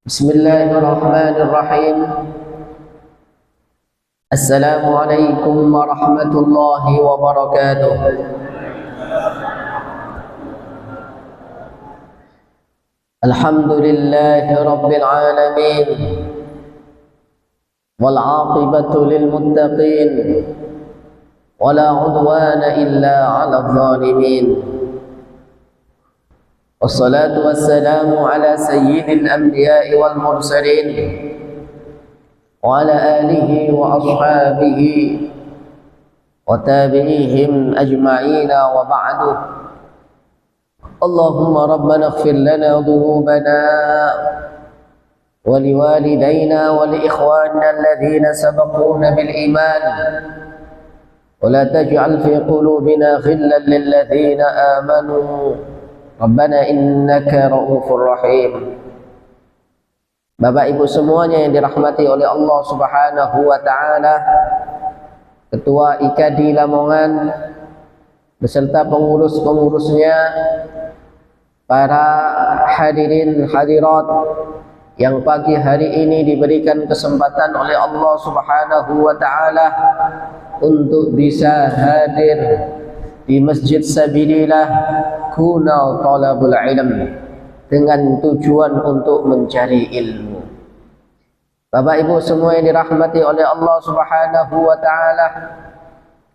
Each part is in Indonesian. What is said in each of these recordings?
Bismillahirrahmanirrahim. Assalamualaikum warahmatullahi wabarakatuh. Alhamdulillahi rabbil alamin. Wal 'aqibatu lil muttaqin. Wala 'udwana illa 'alal zalimin. Wassalatu wassalamu ala sayyidil anbiya'i wal mursalin wa ala alihi wa ashabihi wa tabi'ihim ajma'ina wa ba'du. Allahumma rabbana ighfir lana dhunubana wa liwalidayna wa li ikhwanina alladhina sabaquna bil iman wa la taj'al fi qulubina ghillan lil ladzina amanu Rabbana innaka ra'ufur rahim. Bapak Ibu semuanya yang dirahmati oleh Allah Subhanahu wa taala, Ketua IKADI Lamongan beserta pengurus-pengurusnya, para hadirin hadirat yang pagi hari ini diberikan kesempatan oleh Allah Subhanahu wa taala untuk bisa hadir di Masjid Sabilillah Kuna Talabul Ilm dengan tujuan untuk mencari ilmu. Bapak Ibu semua yang dirahmati oleh Allah Subhanahu wa taala,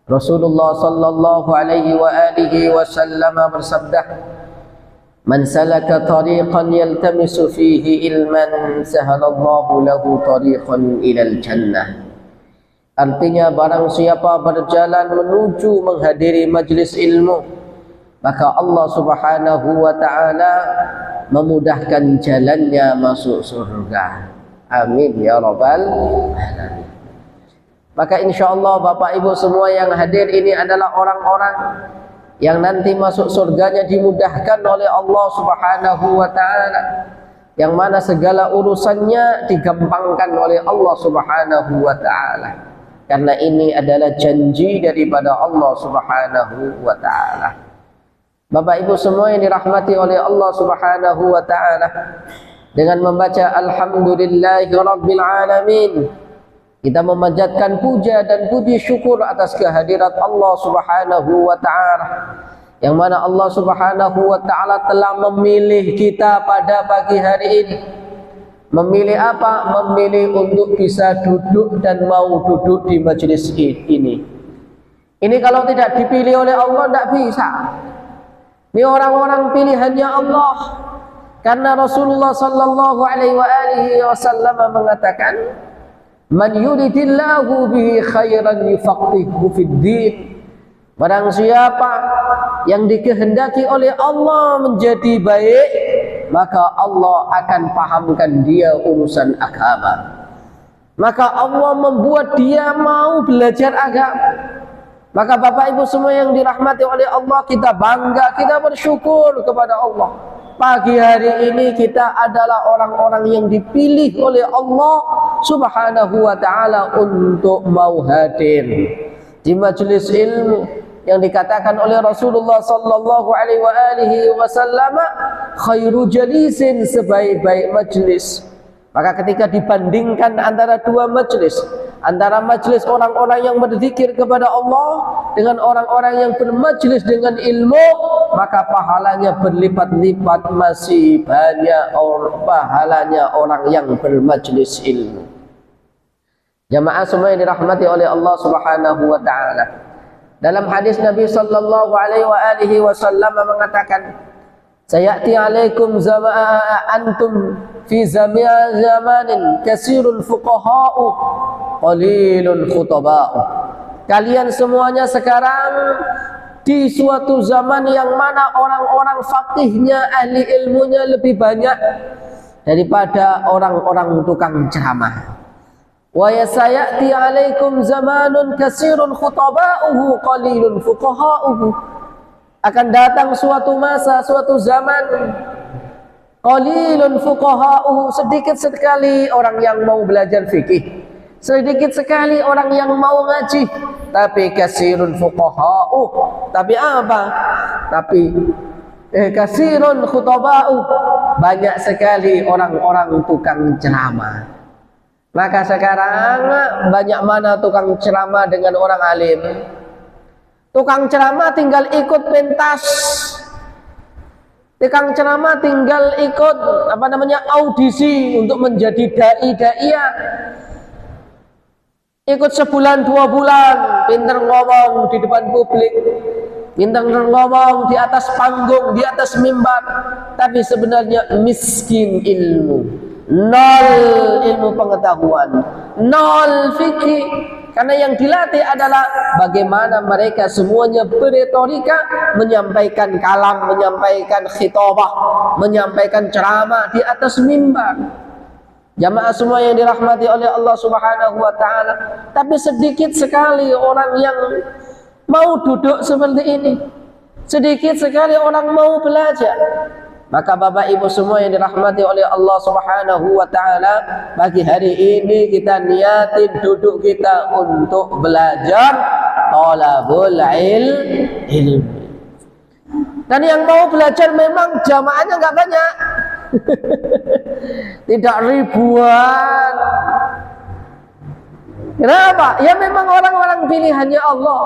Rasulullah sallallahu alaihi wa alihi wasallam bersabda, "Man salaka tariqan yaltamisu fihi ilman sahalallahu lahu tariqan ilal jannah." Artinya barang siapa berjalan menuju menghadiri majlis ilmu, maka Allah Subhanahu wa taala memudahkan jalannya masuk surga. Amin ya rabbal alamin. Maka insyaallah Bapak Ibu semua yang hadir ini adalah orang-orang yang nanti masuk surganya dimudahkan oleh Allah Subhanahu wa taala, yang mana segala urusannya digampangkan oleh Allah Subhanahu wa taala. Karena ini adalah janji daripada Allah Subhanahu wa ta'ala. Bapak Ibu semua yang dirahmati oleh Allah Subhanahu wa ta'ala, dengan membaca Alhamdulillahi Rabbil Alamin, kita memanjatkan puja dan puji syukur atas kehadirat Allah Subhanahu wa ta'ala, yang mana Allah Subhanahu wa ta'ala telah memilih kita pada pagi hari ini. Memilih apa? Memilih untuk bisa duduk dan mau duduk di majelis ini. Ini kalau tidak dipilih oleh Allah tidak bisa. Ini orang-orang pilihannya Allah. Karena Rasulullah sallallahu alaihi wasallam mengatakan, "Man yuridillahu bihi khairan yufaqihuhu fid din." Barang siapa yang dikehendaki oleh Allah menjadi baik, maka Allah akan pahamkan dia urusan agama. Maka Allah membuat dia mau belajar agama. Maka Bapak Ibu semua yang dirahmati oleh Allah, kita bangga, kita bersyukur kepada Allah. Pagi hari ini kita adalah orang-orang yang dipilih oleh Allah Subhanahu wa ta'ala untuk mau hadir di majelis ilmu, yang dikatakan oleh Rasulullah sallallahu alaihi wasallam, khairu jalisin, sebaik-baik majlis. Maka ketika dibandingkan antara dua majlis, antara majlis orang-orang yang berzikir kepada Allah dengan orang-orang yang bermajlis dengan ilmu, maka pahalanya berlipat-lipat, masih banyak pahalanya orang yang bermajlis ilmu. Jamaah semua yang dirahmati oleh Allah Subhanahu wa taala, dalam hadis Nabi sallallahu alaihi wasallam mengatakan, "Sayati alaikum antum fi zamanin kasirul fuqaha'u qalilul khutaba'u." Kalian semuanya sekarang di suatu zaman yang mana orang-orang faqihnya, ahli ilmunya lebih banyak daripada orang-orang tukang ceramah. Wa yasayati alaikum zamanun kasirun khutaba'uhu qalilun fuqaha'uhu. Akan datang suatu masa, suatu zaman, qalilun fuqaha'uhu, sedikit sekali orang yang mau belajar fikih, sedikit sekali orang yang mau ngaji, tapi kasirun fuqaha'uhu, tapi apa? Tapi kasirun khutaba'uhu, banyak sekali orang-orang tukang ceramah. Maka sekarang banyak mana tukang ceramah dengan orang alim. Tukang ceramah tinggal ikut pentas. Tukang ceramah tinggal ikut audisi untuk menjadi dai-daiyah. Ikut sebulan 2 bulan, pinter ngomong di depan publik, pinter ngomong di atas panggung, di atas mimbar, tapi sebenarnya miskin ilmu, nol ilmu pengetahuan, nol fikih. Karena yang dilatih adalah bagaimana mereka semuanya beretorika, menyampaikan kalam, menyampaikan khitabah, menyampaikan ceramah di atas mimbar. Jamaah semua yang dirahmati oleh Allah Subhanahu wa taala. Tapi sedikit sekali orang yang mau duduk seperti ini. Sedikit sekali orang mau belajar. Maka Bapak Ibu semua yang dirahmati oleh Allah Subhanahu wa taala, pagi hari ini kita niatin duduk kita untuk belajar talabul ilmi. Dan yang mau belajar memang jamaahnya enggak banyak. Tidak ribuan. Kenapa? Ya memang orang-orang pilihannya Allah.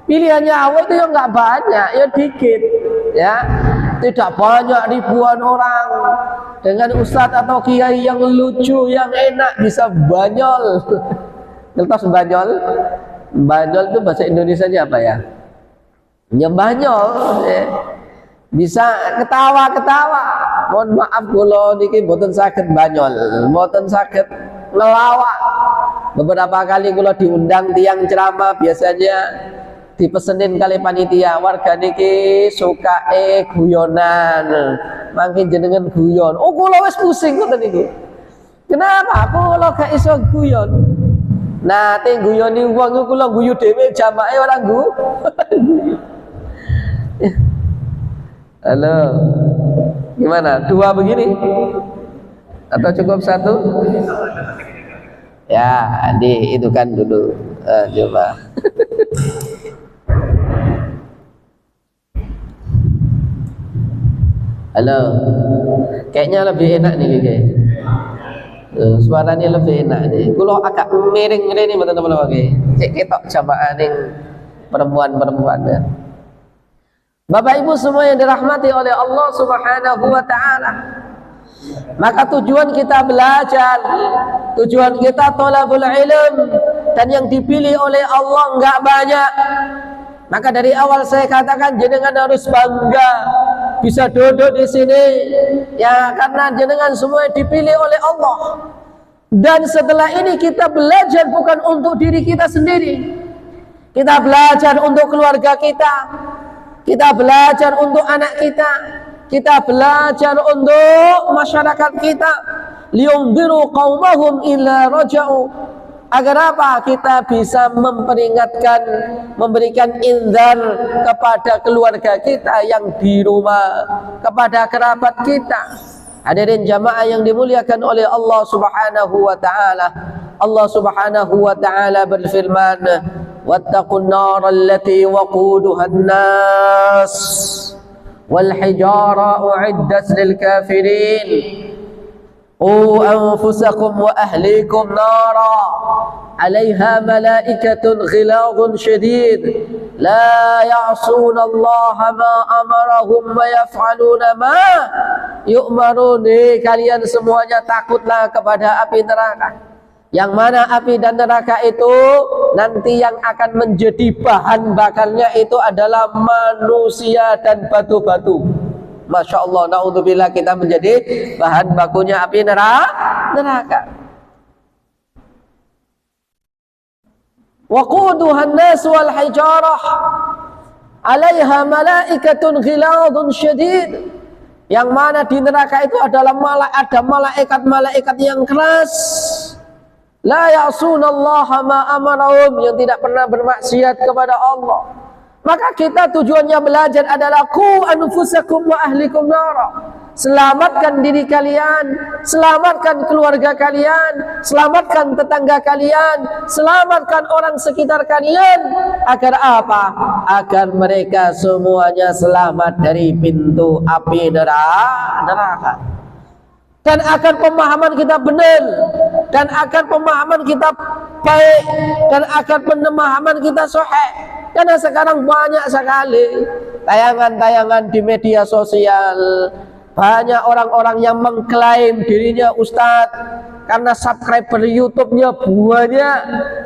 Pilihannya Allah itu yang enggak banyak, ya dikit, ya. Tidak banyak ribuan orang dengan ustadz atau kiai yang lucu, yang enak, bisa banyol. Ngertos banyol? Banyol itu bahasa Indonesianya apa ya? Ya banyol, ya. Bisa ketawa-ketawa. Mohon maaf kula niki mboten saged banyol, mboten saged ngelawak. Beberapa kali kula diundang tiang ceramah, biasanya dipesenin kali panitia, warga niki suka guyonan, mangke jenengan guyon. Oh kula wis pusing ngoten niku. Kenapa kula gak iso guyon? Nate guyoni wong iku kula guyu dhewe, jamaah ora guyu. Halo, gimana? 2 begini? Atau cukup 1? Ya, Adi, itu kan dulu. Coba. Halo, kayaknya lebih enak nih, kayak. Suaranya lebih enak nih. Kalau agak miring ini betul-betul oke. Cek ketok jamaah ning perempuan-perempuan ya. Bapak Ibu semua yang dirahmati oleh Allah Subhanahu wa taala. Maka tujuan kita belajar, tujuan kita thalabul ilm, dan yang dipilih oleh Allah enggak banyak. Maka dari awal saya katakan jenengan harus bangga bisa duduk di sini ya, karena jenengan semua dipilih oleh Allah. Dan setelah ini kita belajar bukan untuk diri kita sendiri. Kita belajar untuk keluarga kita. Kita belajar untuk anak kita. Kita belajar untuk masyarakat kita. Liyunziru qaumahum illa raja'u. Agar apa? Kita bisa memperingatkan, memberikan inzar kepada keluarga kita yang di rumah, kepada kerabat kita. Hadirin jamaah yang dimuliakan oleh Allah Subhanahu wa taala. Allah Subhanahu wa taala berfirman, "Wattaqun nar allati waquduha an-nas wal hijara u'iddat lil kafirin." قوا أنفسكم وأهليكم نارا عليها ملائكة غلاظ شديد لا يعصون الله ما أمرهم ويفعلون ما يؤمرون. Kalian semuanya takutlah kepada api neraka, yang mana api dan neraka itu nanti yang akan menjadi bahan bakarnya itu adalah manusia dan batu-batu. Masya Allah, na'udzubillah, kita menjadi bahan bakunya api neraka. Waquduhan nas wal hijarah 'alaiha malaikatun ghiladun syadid. Yang mana di neraka itu adalah ada malaikat-malaikat yang keras. La ya'sunallaha ma amarahum, yang tidak pernah bermaksiat kepada Allah. Maka kita tujuannya belajar adalah qu anfusakum wa ahlikum nara. Selamatkan diri kalian, selamatkan keluarga kalian, selamatkan tetangga kalian, selamatkan orang sekitar kalian. Agar apa? Agar mereka semuanya selamat dari pintu api neraka. Dan agar pemahaman kita benar, dan agar pemahaman kita baik, dan agar pemahaman kita sahih. Karena sekarang banyak sekali tayangan-tayangan di media sosial. Banyak orang-orang yang mengklaim dirinya ustadz karena subscriber YouTube-nya banyak.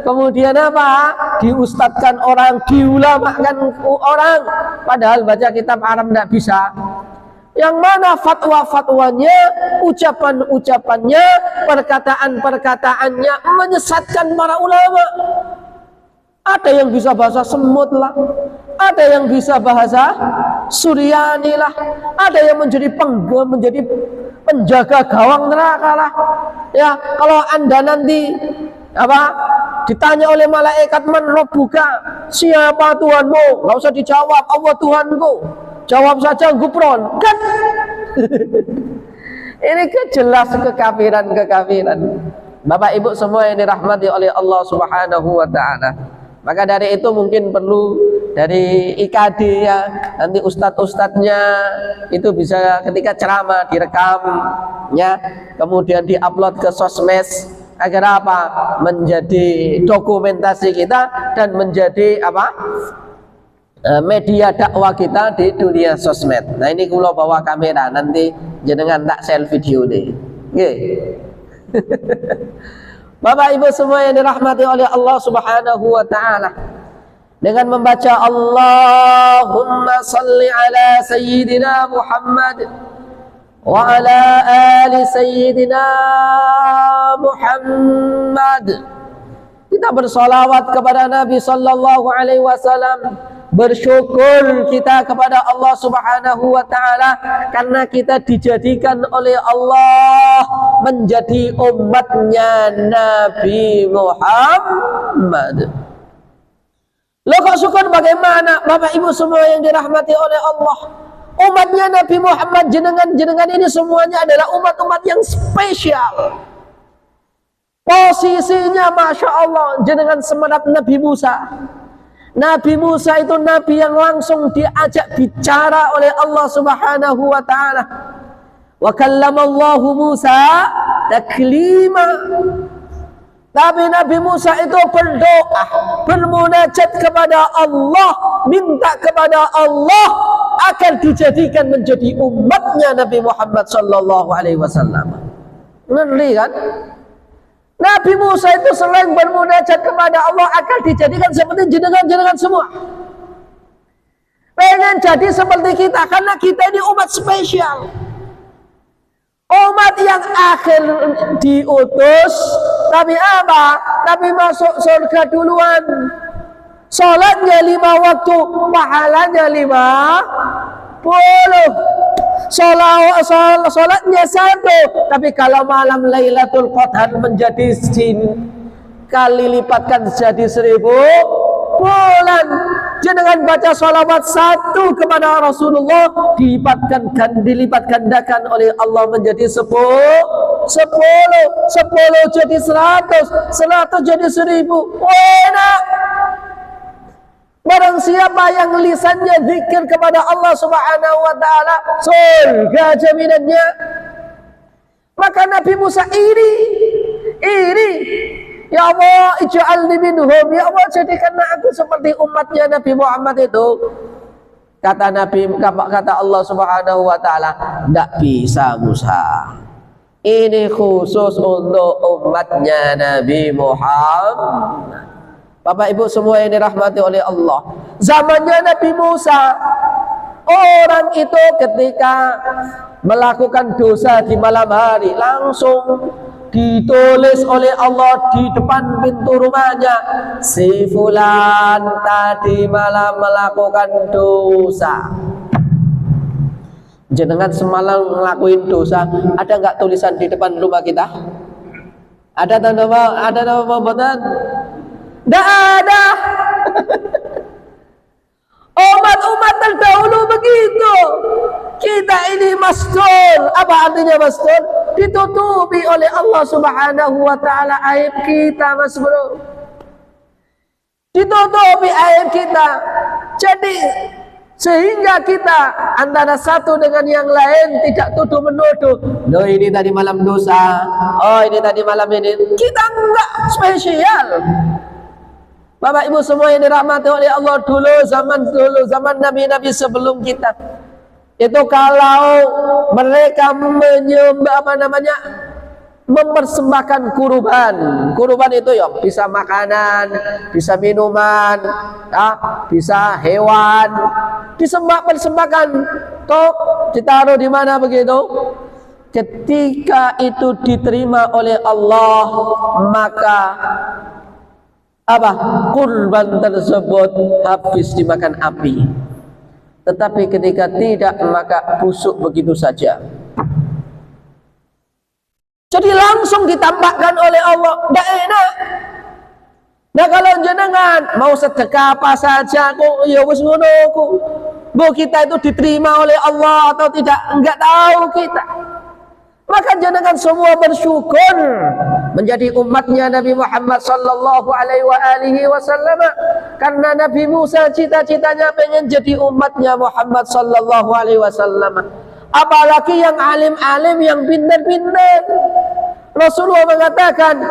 Kemudian apa? Diustadkan orang, diulamakan orang. Padahal baca kitab Arab tidak bisa. Yang mana fatwa-fatwanya, ucapan-ucapannya, perkataan-perkataannya menyesatkan para ulama. Ada yang bisa bahasa semut lah, ada yang bisa bahasa Suryani lah, ada yang menjadi penjaga gawang neraka lah. Ya, kalau Anda nanti ditanya oleh malaikat, man rabbuka, siapa Tuhanmu? Enggak usah dijawab, Allah Tuhanku. Jawab saja gupron. Kan? Ini jelas kekafiran. Bapak Ibu semua yang dirahmati oleh Allah Subhanahu wa taala. Maka dari itu mungkin perlu dari IKD ya, nanti ustadz-ustadznya itu bisa ketika ceramah direkam ya, kemudian diupload ke sosmed agar apa? Menjadi dokumentasi kita dan menjadi media dakwah kita di dunia sosmed. Nah ini kalau bawa kamera nanti jenengan tak share video nih. Nggih. Bapak Ibu semua yang dirahmati oleh Allah Subhanahu wa taala, dengan membaca Allahumma salli ala sayyidina Muhammad wa ala ali sayyidina Muhammad, kita bersolawat kepada Nabi sallallahu alaihi wasallam, bersyukur kita kepada Allah Subhanahu wa taala karena kita dijadikan oleh Allah menjadi umatnya Nabi Muhammad. Lo kok syukur bagaimana? Bapak Ibu semua yang dirahmati oleh Allah, umatnya Nabi Muhammad jenengan ini semuanya adalah umat-umat yang spesial. Posisinya Masya Allah jenengan semerap Nabi Musa. Nabi Musa itu nabi yang langsung diajak bicara oleh Allah Subhanahu wa taala. Wa kallamallahu Musa taklima. Tapi Nabi Musa itu berdoa, bermunajat kepada Allah, minta kepada Allah agar dijadikan menjadi umatnya Nabi Muhammad sallallahu alaihi wasallam. Ngeri kan? Nabi Musa itu selain bermunajat kepada Allah agar dijadikan seperti jenengan-jenengan semua. Pengen jadi seperti kita karena kita ini umat spesial. Umat yang akhir diutus, tapi apa? Tapi masuk surga duluan. Salatnya 5 waktu, pahalanya 50. Salatnya 1, tapi kalau malam Lailatul Qadar menjadi kali lipatkan jadi 1000 bulan. Jenengan baca salawat 1 kepada Rasulullah dilipat gandakan oleh Allah menjadi 10 jadi 100 jadi 1000. Enak. Barang siapa yang lisannya zikir kepada Allah Subhanahu wa taala, surga jaminannya. Maka Nabi Musa iri. Ya Allah, ij'alni minhum. Ya Allah, jadikanlah aku seperti umatnya Nabi Muhammad itu. Kata Allah Subhanahu wa taala, "Enggak bisa Musa. Ini khusus untuk umatnya Nabi Muhammad." Bapak Ibu semua yang dirahmati oleh Allah, zamannya Nabi Musa, orang itu ketika melakukan dosa di malam hari langsung ditulis oleh Allah di depan pintu rumahnya, si fulan tadi malam melakukan dosa. Jenengan semalam ngelakuin dosa, ada nggak tulisan di depan rumah kita? Ada nama pembuatan? Tidak ada. ulama terdahulu begitu. Kita ini mastur. Apa artinya mastur? Ditutupi oleh Allah Subhanahu wa taala aib kita, Mas Bro. Ditutupi aib kita. Jadi sehingga kita antara satu dengan yang lain tidak tuduh menuduh. Loh, ini tadi malam dosa. Oh, ini tadi malam ini. Kita enggak spesial. Bapak Ibu semua yang dirahmati oleh Allah, dulu zaman nabi-nabi sebelum kita. Itu kalau mereka mempersembahkan kurban. Kurban itu ya bisa makanan, bisa minuman, ya, bisa hewan. Persembahkan, toh ditaruh di mana begitu? Ketika itu diterima oleh Allah, maka apa? Kurban tersebut habis dimakan api. Tetapi ketika tidak, maka busuk begitu saja. Jadi langsung ditampakkan oleh Allah. Tidak enak. Nah, kalau jenengan mau sedekah apa saja, kok ya wis ngono kok. Bahwa kita itu diterima oleh Allah atau tidak, enggak tahu kita. Maka jenengan semua bersyukur menjadi umatnya Nabi Muhammad sallallahu alaihi wasallam, karena Nabi Musa cita-citanya pengen jadi umatnya Muhammad sallallahu alaihi wasallam. Apalagi yang alim-alim, yang pintar-pintar. Rasulullah mengatakan,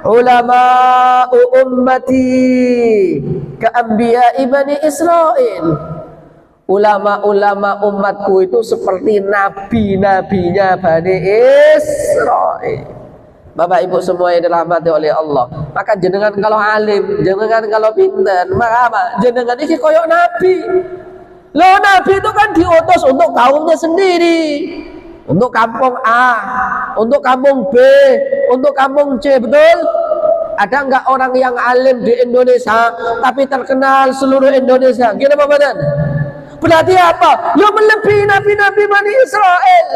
ulama'u ummati ka'anbiya'i Bani Israel. Ulama-ulama umatku itu seperti nabi-nabinya Bani Israel. Bapak Ibu semua yang dirahmati oleh Allah. Maka jenengan kalau alim, jenengan kalau pintar, maka apa? Jenengan ini koyok nabi. Loh, nabi itu kan diutus untuk kaumnya sendiri. Untuk kampung A, untuk kampung B, untuk kampung C, betul? Ada enggak orang yang alim di Indonesia tapi terkenal seluruh Indonesia? Gini Pak Badan? Berarti apa? Lu melebihi nabi-nabi Bani Israel.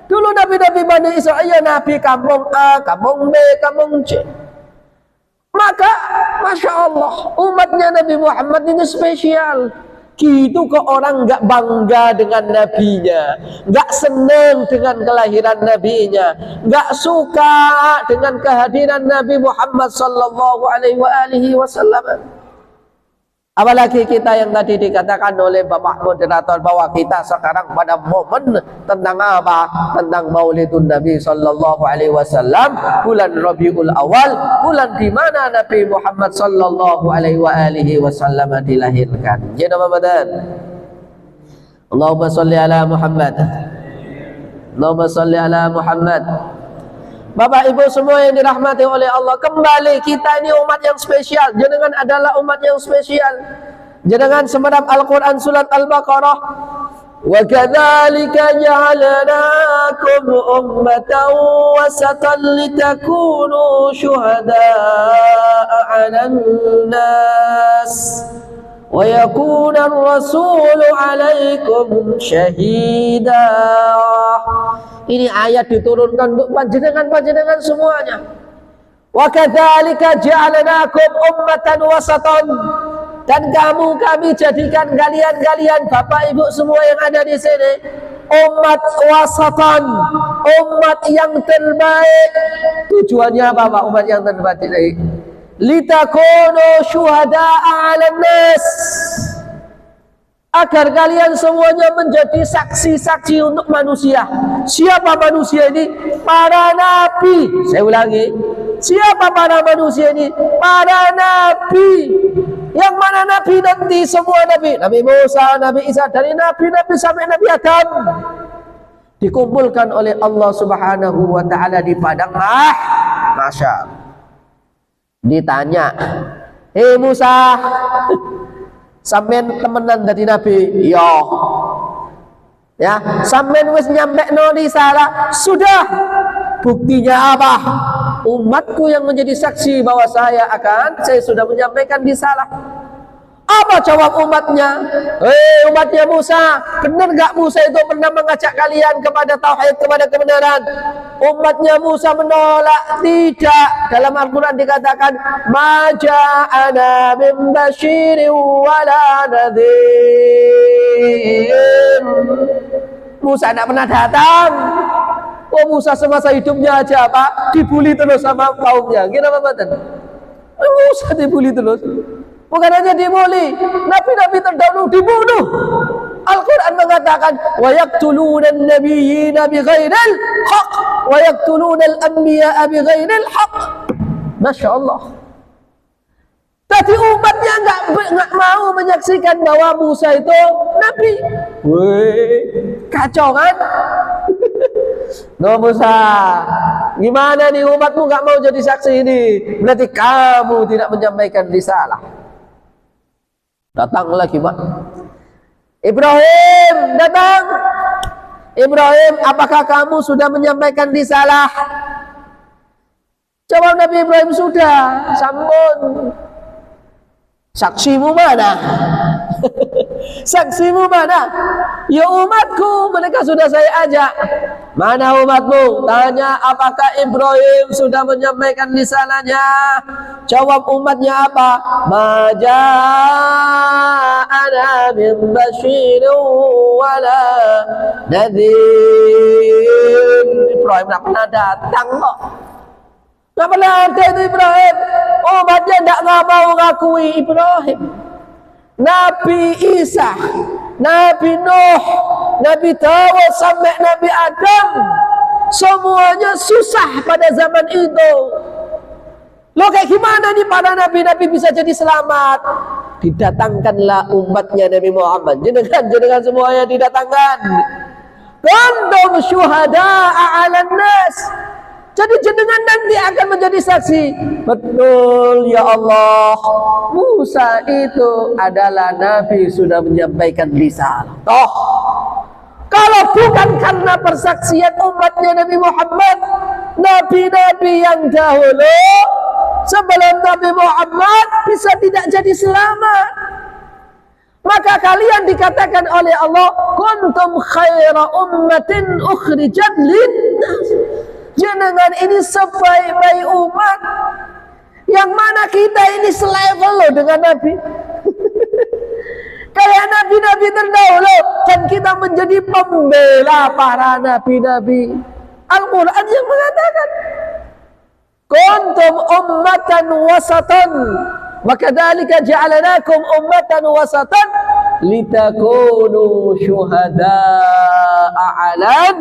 Dulu nabi-nabi Bani Israel, ya nabi kampung A, kampung B, kampung C. Maka, Masya Allah, umatnya Nabi Muhammad ini spesial. Gitu kok orang nggak bangga dengan nabinya, nggak senang dengan kelahiran nabinya, nggak suka dengan kehadiran Nabi Muhammad sallallahu alaihi wasallam. Apalagi kita yang tadi dikatakan oleh Bapak moderator bahwa kita sekarang pada momen tentang apa? Tentang Maulidun Nabi sallallahu alaihi wasallam, bulan Rabiul Awal, bulan di mana Nabi Muhammad sallallahu alaihi wasallam dilahirkan. Jadi Bapak dan Allahumma shalli ala Muhammad. Allahumma shalli ala Muhammad. Bapak Ibu semua yang dirahmati oleh Allah, kembali kita ini umat yang spesial. Jenengan adalah umat yang spesial. Jenengan semerap Al-Quran surat Al-Baqarah, wa kadzalika ja'alnakum ummatan wasatan litakunu syuhada'a 'alan nas wa yakuna ar-rasulu 'alaikum syahida. Ini ayat diturunkan untuk panjenengan semuanya. Wa kadzalika ja'alnakum ummatan wasatan, dan kami jadikan kalian Bapak Ibu semua yang ada di sini umat wasatan, umat yang terbaik. Tujuannya apa Pak umat yang terbaik? Litakunu syuhada'a 'alan nas, agar kalian semuanya menjadi saksi-saksi untuk manusia. Siapa manusia ini? Para nabi. Saya ulangi, siapa para manusia ini? Para nabi. Yang mana nabi nanti? Semua nabi. Nabi Musa, Nabi Isa, dari nabi-nabi sampai Nabi Adam, dikumpulkan oleh Allah Subhanahu wa ta'ala di padang mahsyar. Ditanya, hei Musa, sampean temenan dari nabi? Ya, sampean wis nyampekno risalah? Sudah. Buktinya apa? Umatku yang menjadi saksi bahwa saya sudah menyampaikan risalah. Apa jawab umatnya? Umatnya Musa, benar gak Musa itu pernah mengajak kalian kepada tauhid, kepada kebenaran? Umatnya Musa menolak. Tidak. Dalam Al-Quran dikatakan, ma ja'ana min basyirin wala nadhir. Musa tidak pernah datang. Musa semasa hidupnya aja apa? Dibully terus sama kaumnya. Gimana Pak? Musa dibully terus. Bukan hanya dibully, nabi-nabi terdahulu dibunuh. Al-Quran mengatakan, wa yaqtuluna an-nabiyyina bighairil haqq wa yaqtuluna al-anbiya'a bighairil haqq. Masya Allah. Tadi umatnya nggak mau menyaksikan bahwa Musa itu nabi. Kacau kan? No Musa, gimana nih umatmu nggak mau jadi saksi ini? Berarti kamu tidak menyampaikan risalah. Datang lagi Pak Ibrahim, datang. Ibrahim, apakah kamu sudah menyampaikan risalah? Jawab Nabi Ibrahim, sudah. Sambung. Saksimu mana? Saksimu mana? Ya umatku, mereka sudah saya ajak. Mana umatmu? Tanya apakah Ibrahim sudah menyampaikan risalahnya? Jawab umatnya apa? Ma ja'ana min basyirin wala nadhir. Ibrahim tidak pernah datang kok. Tidak pernah ada itu Ibrahim. Umatnya tidak mau mengakui Ibrahim. Nabi Isa, Nabi Nuh, Nabi Dawud sampai Nabi Adam, semuanya susah pada zaman itu. Loh kayak gimana nih para nabi-nabi bisa jadi selamat? Didatangkanlah umatnya Nabi Muhammad. Jenengan semuanya didatangkan. Kuntum syuhada'a 'alan nas. Jadi jenengan nanti akan menjadi saksi. Betul ya Allah, Musa itu adalah nabi, sudah menyampaikan risalah. Toh, kalau bukan karena persaksian umatnya Nabi Muhammad, nabi-nabi yang dahulu sebelum Nabi Muhammad bisa tidak jadi selamat. Maka kalian dikatakan oleh Allah, kuntum khaira ummatin ukhrijat linnas. Jenengan ini sebaik-baik umat. Yang mana kita ini selevel loh dengan Nabi. Kayak nabi-nabi terdahulu. Dan kita menjadi pembela para nabi-nabi. Al-Quran yang mengatakan, kuntum ummatan wasatan, wa kadzalika ja'alnakum ummatan wasatan litakunu syuhada'a 'alan.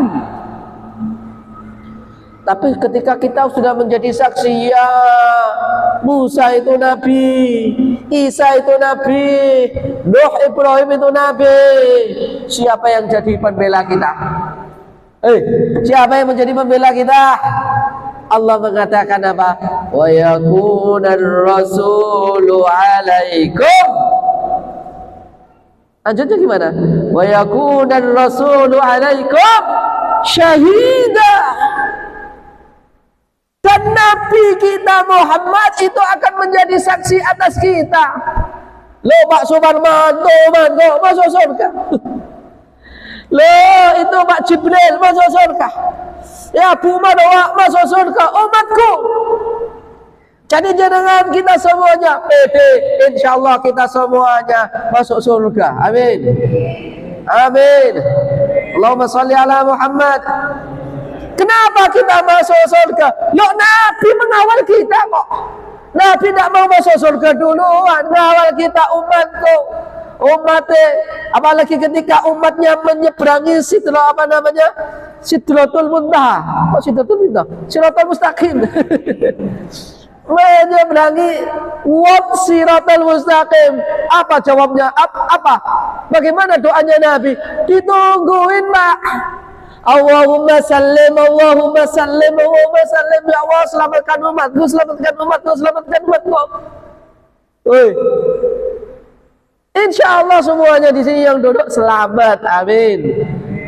Tapi ketika kita sudah menjadi saksi, ya Musa itu nabi, Isa itu nabi, Nuh, Ibrahim itu nabi, siapa yang jadi pembela kita? Siapa yang menjadi pembela kita? Allah mengatakan apa? Wa yakunar rasulu alaikum. Lanjutnya gimana? Wa yakunar rasulu alaikum syahida. Dan Nabi kita Muhammad itu akan menjadi saksi atas kita. Loh Pak Suparman, masuk surga. Loh itu Pak Jibril masuk surga. Ya Abu Marwah masuk surga. Umatku. Jadi jangan kita semuanya pede. InsyaAllah kita semuanya masuk surga. Amin. Amin. Allahumma salli ala Muhammad. Kenapa kita masuk surga? Loh Nabi mengawal kita kok. Nabi tidak mau masuk surga duluan, mengawal kita umatku. Umatnya, apalagi ketika umatnya menyeberangi Sidratul Muntaha. Kok Sidratul Muntaha? Siratal Mustaqim. Menyeberangi Siratal Mustaqim. Apa jawabnya? Apa? Bagaimana doanya Nabi? Ditungguin Pak. Allahumma sallim, Allahumma sallim, Allahumma sallim. Ya Allah, selamatkan umatku, selamatkan umatku, selamatkan umatku. Insya Allah semuanya di sini yang duduk selamat, amin.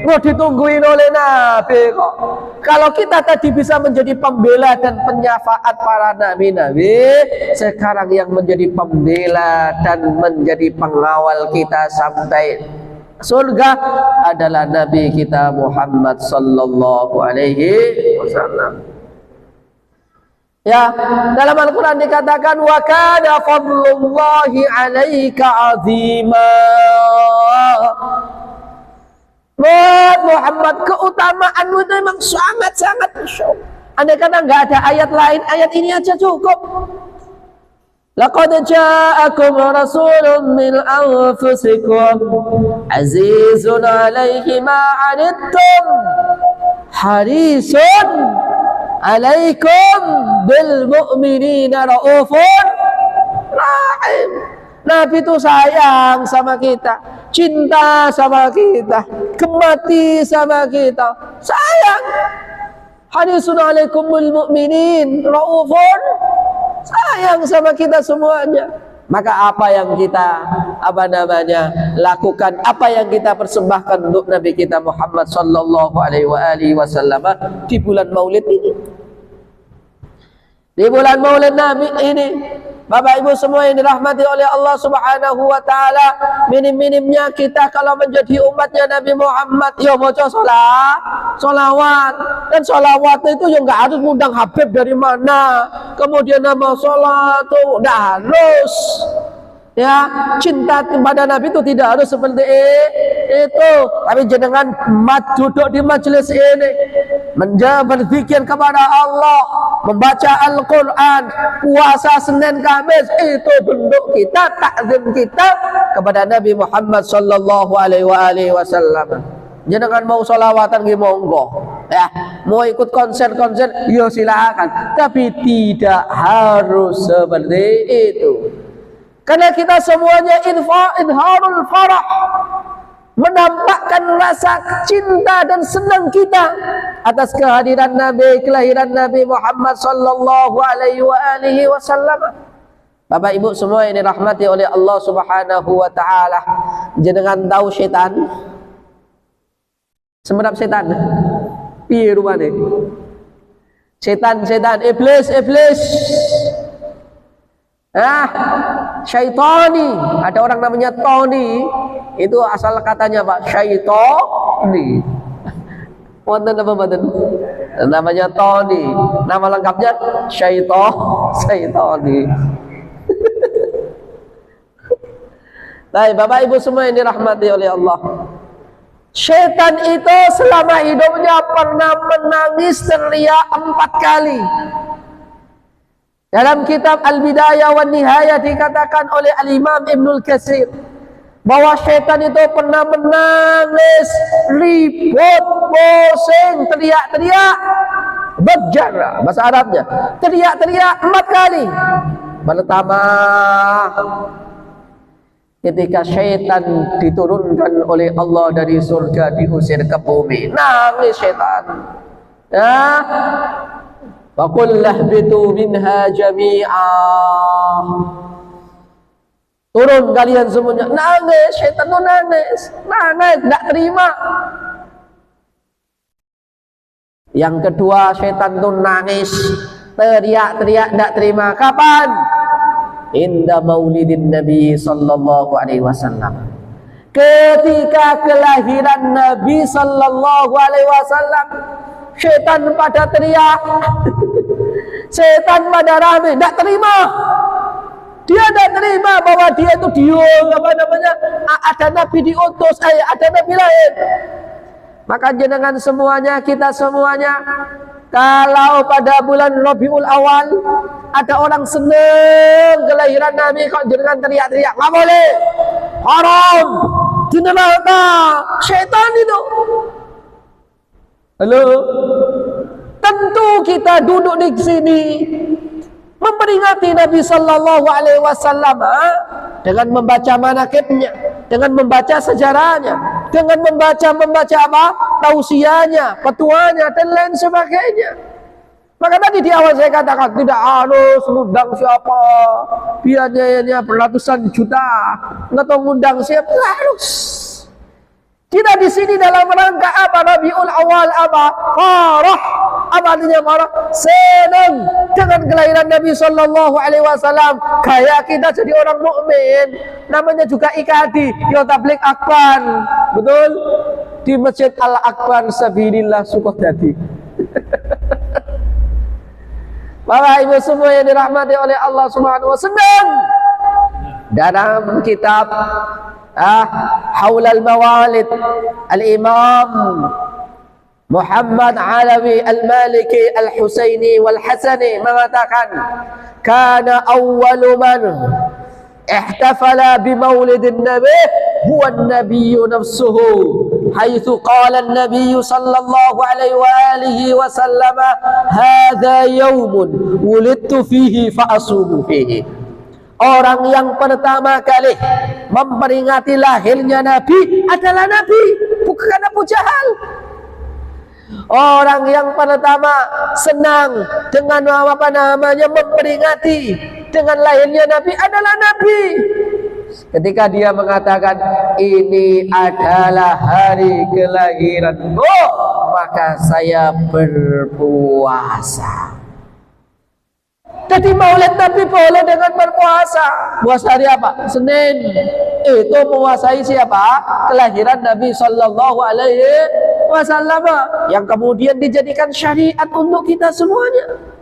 mau ditungguin oleh Nabi kok. Kalau kita tadi bisa menjadi pembela dan penyafaat para nabi-nabi, sekarang yang menjadi pembela dan menjadi pengawal kita sampai surga adalah Nabi kita Muhammad sallallahu alaihi wasallam. Ya, dalam Al-Quran dikatakan wa kana fadlullahi 'alaika 'azima. Muhammad, keutamaanmu itu memang sangat-sangat besar. Andai kata enggak ada ayat lain, ayat ini aja cukup. Laqad ja'akum rasulun min anfusikum azizun 'alaihi ma 'anittum harisun 'alaikum bil mu'minina raufur rahim. Nabi itu sayang sama kita, cinta sama kita, gemati sama kita, sayang. Harisun 'alaikum bil mu'minin raufur, sayang sama kita semuanya. Maka apa yang kita lakukan, apa yang kita persembahkan untuk Nabi kita Muhammad sallallahu alaihi wasallam di bulan Maulid ini. Di bulan Maulid Nabi ini, Bapak Ibu semua yang dirahmati oleh Allah Subhanahu wa taala, minim-minimnya kita kalau menjadi umatnya Nabi Muhammad ya baca sholawat. Dan sholawat itu ya enggak harus ngundang Habib dari mana. Kemudian nama sholat itu enggak harus. Ya, cinta kepada Nabi itu tidak harus seperti itu. Tapi jenengan duduk di majelis ini, berzikir kepada Allah, membaca Al-Quran, puasa Senin Kamis, itu bentuk kita, takzim kita kepada Nabi Muhammad sallallahu alaihi wasallam. Jenengan mau sholawatan nggih monggo. Ya, mau ikut konser-konser, ya silakan. Tapi tidak harus seperti itu. Karena kita semuanya idharul farah, menampakkan rasa cinta dan senang kita atas kehadiran Nabi, kelahiran Nabi Muhammad sallallahu alaihi wasallam. Bapak Ibu semua yang dirahmati oleh Allah Subhanahu wa taala, jenengan tahu setan? Semerap setan. Piye rupane? Setan, iblis. Syaitani, ada orang namanya Tony, itu asal katanya Pak, syaitani. Wonten apa mboten? Namanya Tony, nama lengkapnya syaitani. Baik, Bapak Ibu semua yang dirahmati oleh Allah. Syaitan itu selama hidupnya pernah menangis teriak 4 kali. Dalam kitab Al-Bidayah wa Nihayah dikatakan oleh Al-Imam Ibnul Katsir bahwa syaitan itu pernah menangis, ribut, pusing, teriak-teriak, berjara bahasa Arabnya, teriak-teriak 4 kali. Pertama, ketika syaitan diturunkan oleh Allah dari surga diusir ke bumi, nangis syaitan. Faqul lahbitu minha jami'a. Turun kalian semuanya. Nangis, syaitan itu nangis, tidak terima. Yang kedua, syaitan itu nangis, teriak-teriak, tidak terima. Kapan? Inda maulidin Nabi sallallahu alaihi wasallam. Ketika kelahiran Nabi sallallahu alaihi wasallam, syaitan pada teriak, syaitan pada rame, tidak terima. Dia tidak terima bahwa dia itu ada Nabi diutus, ada Nabi lain. Maka jenengan semuanya, kita semuanya, kalau pada bulan Rabiul Awal ada orang senang kelahiran Nabi, kok jenengan teriak-teriak, nggak boleh, haram, dineraka, syaitan itu. Halo, tentu kita duduk di sini memperingati Nabi sallallahu alaihi wasallam dengan membaca manaqibnya, dengan membaca sejarahnya, dengan membaca apa? Tausiahnya, petuanya dan lain sebagainya. Maka tadi di awal saya katakan tidak harus ngundang siapa, biayanya beratusan juta, nggak tahu ngundang siapa, harus. Kita di sini dalam rangka apa? Rabiul Awal apa? Farah. Apa artinya farah? Senang dengan kelahiran Nabi Sallallahu Alaihi Wasallam. Kayak kita jadi orang mukmin. Namanya juga ikadi. Yo tablik akbar. Betul? Di Masjid Al Akbar Sabilillah Sukhodadi. Bapak Ibu semua yang dirahmati oleh Allah Subhanahu wa taala, senang dalam kitab Haulal Mawalid Al-Imam Muhammad Alawi Al-Maliki Al-Husaini Wal-Hasani mengatakan, kana awwalu man ihtafala bimaulidin nabi huwa an-nabiyyu nafsuhu حيث قال النبي صلى الله عليه وآله وسلم هذا يوم ولدت فيه فأصوم فيه. Orang yang pertama kali memperingati lahirnya Nabi adalah Nabi, bukan Abu Jahal. Orang yang pertama senang dengan memperingati dengan lahirnya Nabi adalah Nabi. Ketika dia mengatakan ini adalah hari kelahiranmu, maka saya berpuasa. Jadi maulid Nabi boleh dengan berpuasa. Puasa hari apa? Senin. Itu menguasai siapa? Kelahiran Nabi Sallallahu Alaihi Wasallam, yang kemudian dijadikan syariat untuk kita semuanya.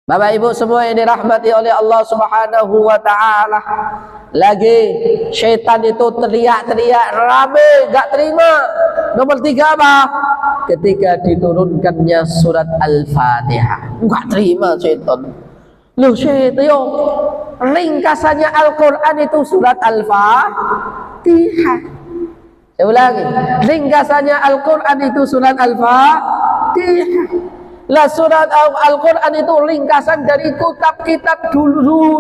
Bapak Ibu semua yang dirahmati oleh Allah Subhanahu wa taala. Lagi syaitan itu teriak-teriak rame, gak terima. Nomor 3 apa? Ketika diturunkannya surat Al-Fatihah, gak terima syaitan. Loh syaitan, ringkasannya Al-Quran itu surat Al-Fatihah. Saya ulangi, ringkasannya Al-Quran itu surat Al-Fatihah. Lah surat Al-Quran itu ringkasan dari kitab-kitab dulu.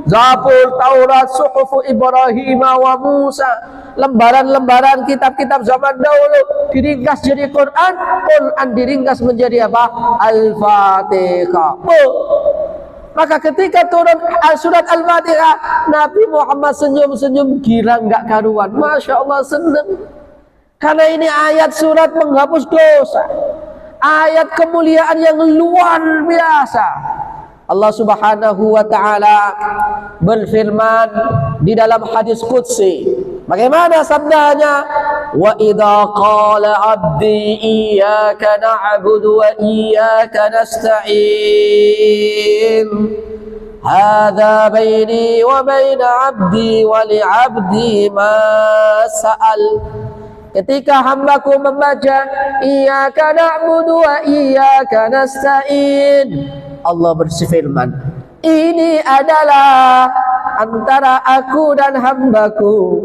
Zabur, Taurat, Suhufu Ibrahim wa Musa. Lembaran-lembaran kitab-kitab zaman dahulu diringkas jadi Quran. Quran diringkas menjadi apa? Al-Fatihah. Maka ketika turun surat Al-Fatihah, Nabi Muhammad senyum-senyum gila nggak karuan. Masya Allah, senang. Karena ini ayat surat menghapus dosa. Ayat kemuliaan yang luar biasa. Allah Subhanahu wa taala berfirman di dalam hadis qudsi. Bagaimana sabdanya? Wa idza qala 'abdi iyyaka na'budu wa iyyaka nasta'in. Hadza baini wa baina 'abdi wa li 'abdi ma sa'al. Ketika hambaku membaca iyyaka na'budu wa iyyaka nasta'in, Allah berfirman, ini adalah antara aku dan hambaku,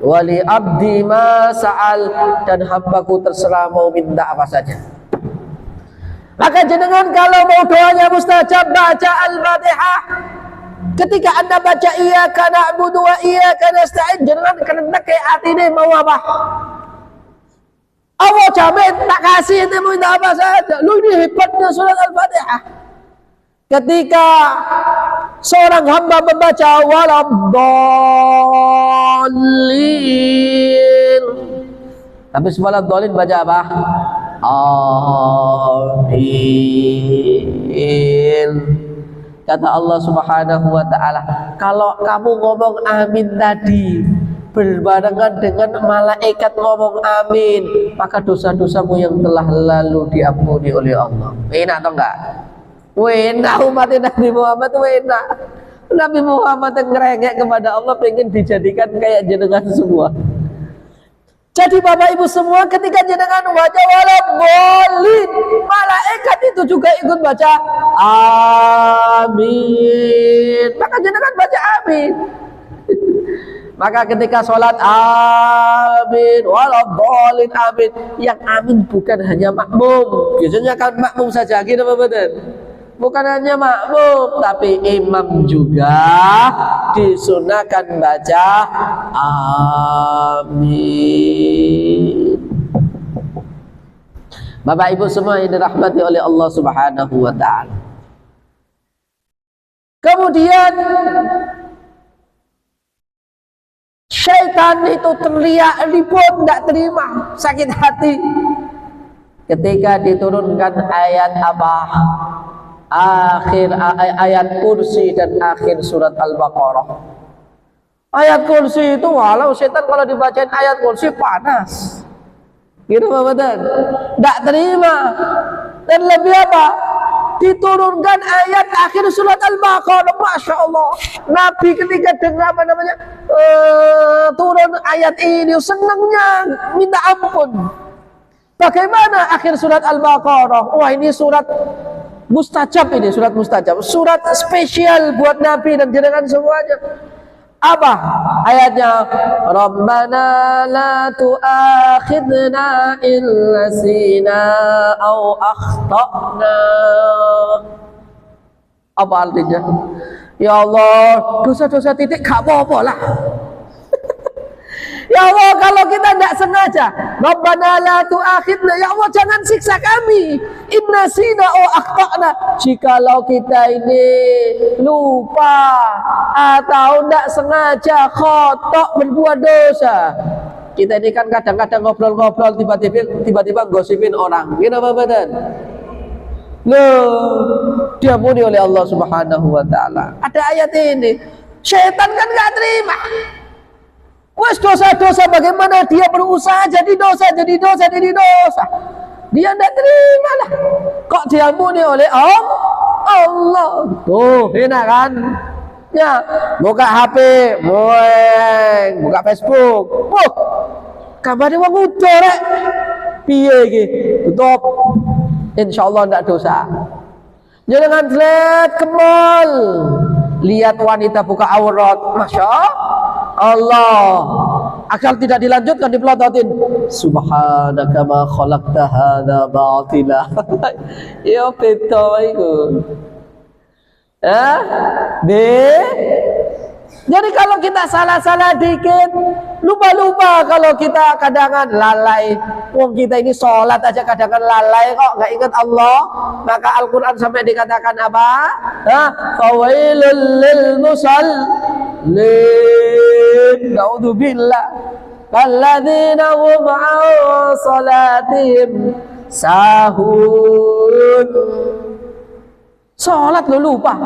wali abdi ma sa'al, dan hambaku terserah mau minta apa saja. Maka jenengan kalau mau doanya mustajab, baca Al-Fatihah. Ketika anda baca iyyaka na'budu wa iyyaka nasta'in, jenengan kena kayak atine mau apa? Allah jamin tak kasih itu minta apa saja. Lu ini hebatnya surat Al-Fatihah. Ketika seorang hamba membaca waladhdallin, habis waladhdallin baca apa? Amin. Kata Allah Subhanahu wa taala, kalau kamu ngomong amin tadi berbarengan dengan malaikat ngomong amin, maka dosa-dosamu yang telah lalu diampuni oleh Allah. Enak atau enggak? Enak. Umat Nabi Muhammad enak. Nabi Muhammad yang ngerengek kepada Allah, pengen dijadikan kayak jenengan semua. Jadi Bapak Ibu semua, ketika jenengan baca waladhdallin, malaikat itu juga ikut baca amin. Maka jenengan baca amin. Maka ketika sholat amin, waladhdallin amin. Yang amin bukan hanya makmum. Biasanya kan makmum saja, gitu apa betul? Bukan hanya makmum, tapi imam juga disunahkan baca amin. Bapak Ibu semua yang dirahmati oleh Allah Subhanahu wa taala. Kemudian Syaitan itu teriak ribut, tidak terima, sakit hati ketika diturunkan ayat apa? Akhir ayat kursi dan akhir surat Al-Baqarah. Ayat kursi itu walau setan kalau dibacain ayat kursi panas. Gitu Bapak dan tidak terima. Dan lebih apa? Diturunkan ayat akhir surat Al-Baqarah. Masya Allah. Nabi ketika dengar apa namanya turun ayat ini senangnya minta ampun. Bagaimana akhir surat Al-Baqarah? Wah, ini surat mustajab, ini surat mustajab, surat spesial buat Nabi dan jenengan semuanya. Apa ayatnya? Rabbana la tu'akhidna in nasina aw akhtana. Apa artinya? Ya Allah, dosa-dosa titik gak apa-apa lah. Ya Allah, kalau kita tidak sengaja, Rabbana la tu'akhidna, ya Allah jangan siksa kami, inna sina o akhtana, jikalau kita ini lupa atau tidak sengaja khotok berbuat dosa. Kita ini kan kadang-kadang ngobrol-ngobrol tiba-tiba gosipin orang, gini apa badan? Loh, diampuni oleh Allah Subhanahu wa ta'ala. Ada ayat ini, syaitan kan gak terima. Wes dosa-dosa bagaimana dia berusaha jadi dosa. Dia tidak terima lah. Kok diampuni oleh Allah? Tuh, enak kan? Ya, buka HP, buka Facebook. Wah, kabarnya wong udah rek. Piye iki? Tutup. Insyaallah tidak dosa. Jangan lihat ke mall. Lihat wanita buka aurat, Masya Allah. Akal tidak dilanjutkan, dipelototin. Subhanaka ma khalaqta hadza batila. Ya beto iku. Jadi kalau kita salah-salah dikit, lupa-lupa kalau kita kadang-kadang lalai. Wong kita ini sholat aja kadang-kadang lalai kok, nggak ingat Allah. Maka Al-Quran sampai dikatakan apa? Fawailul lil musallin. Naudzubillah. Alladzina hum an salatihim sahun. Sholat lo lupa.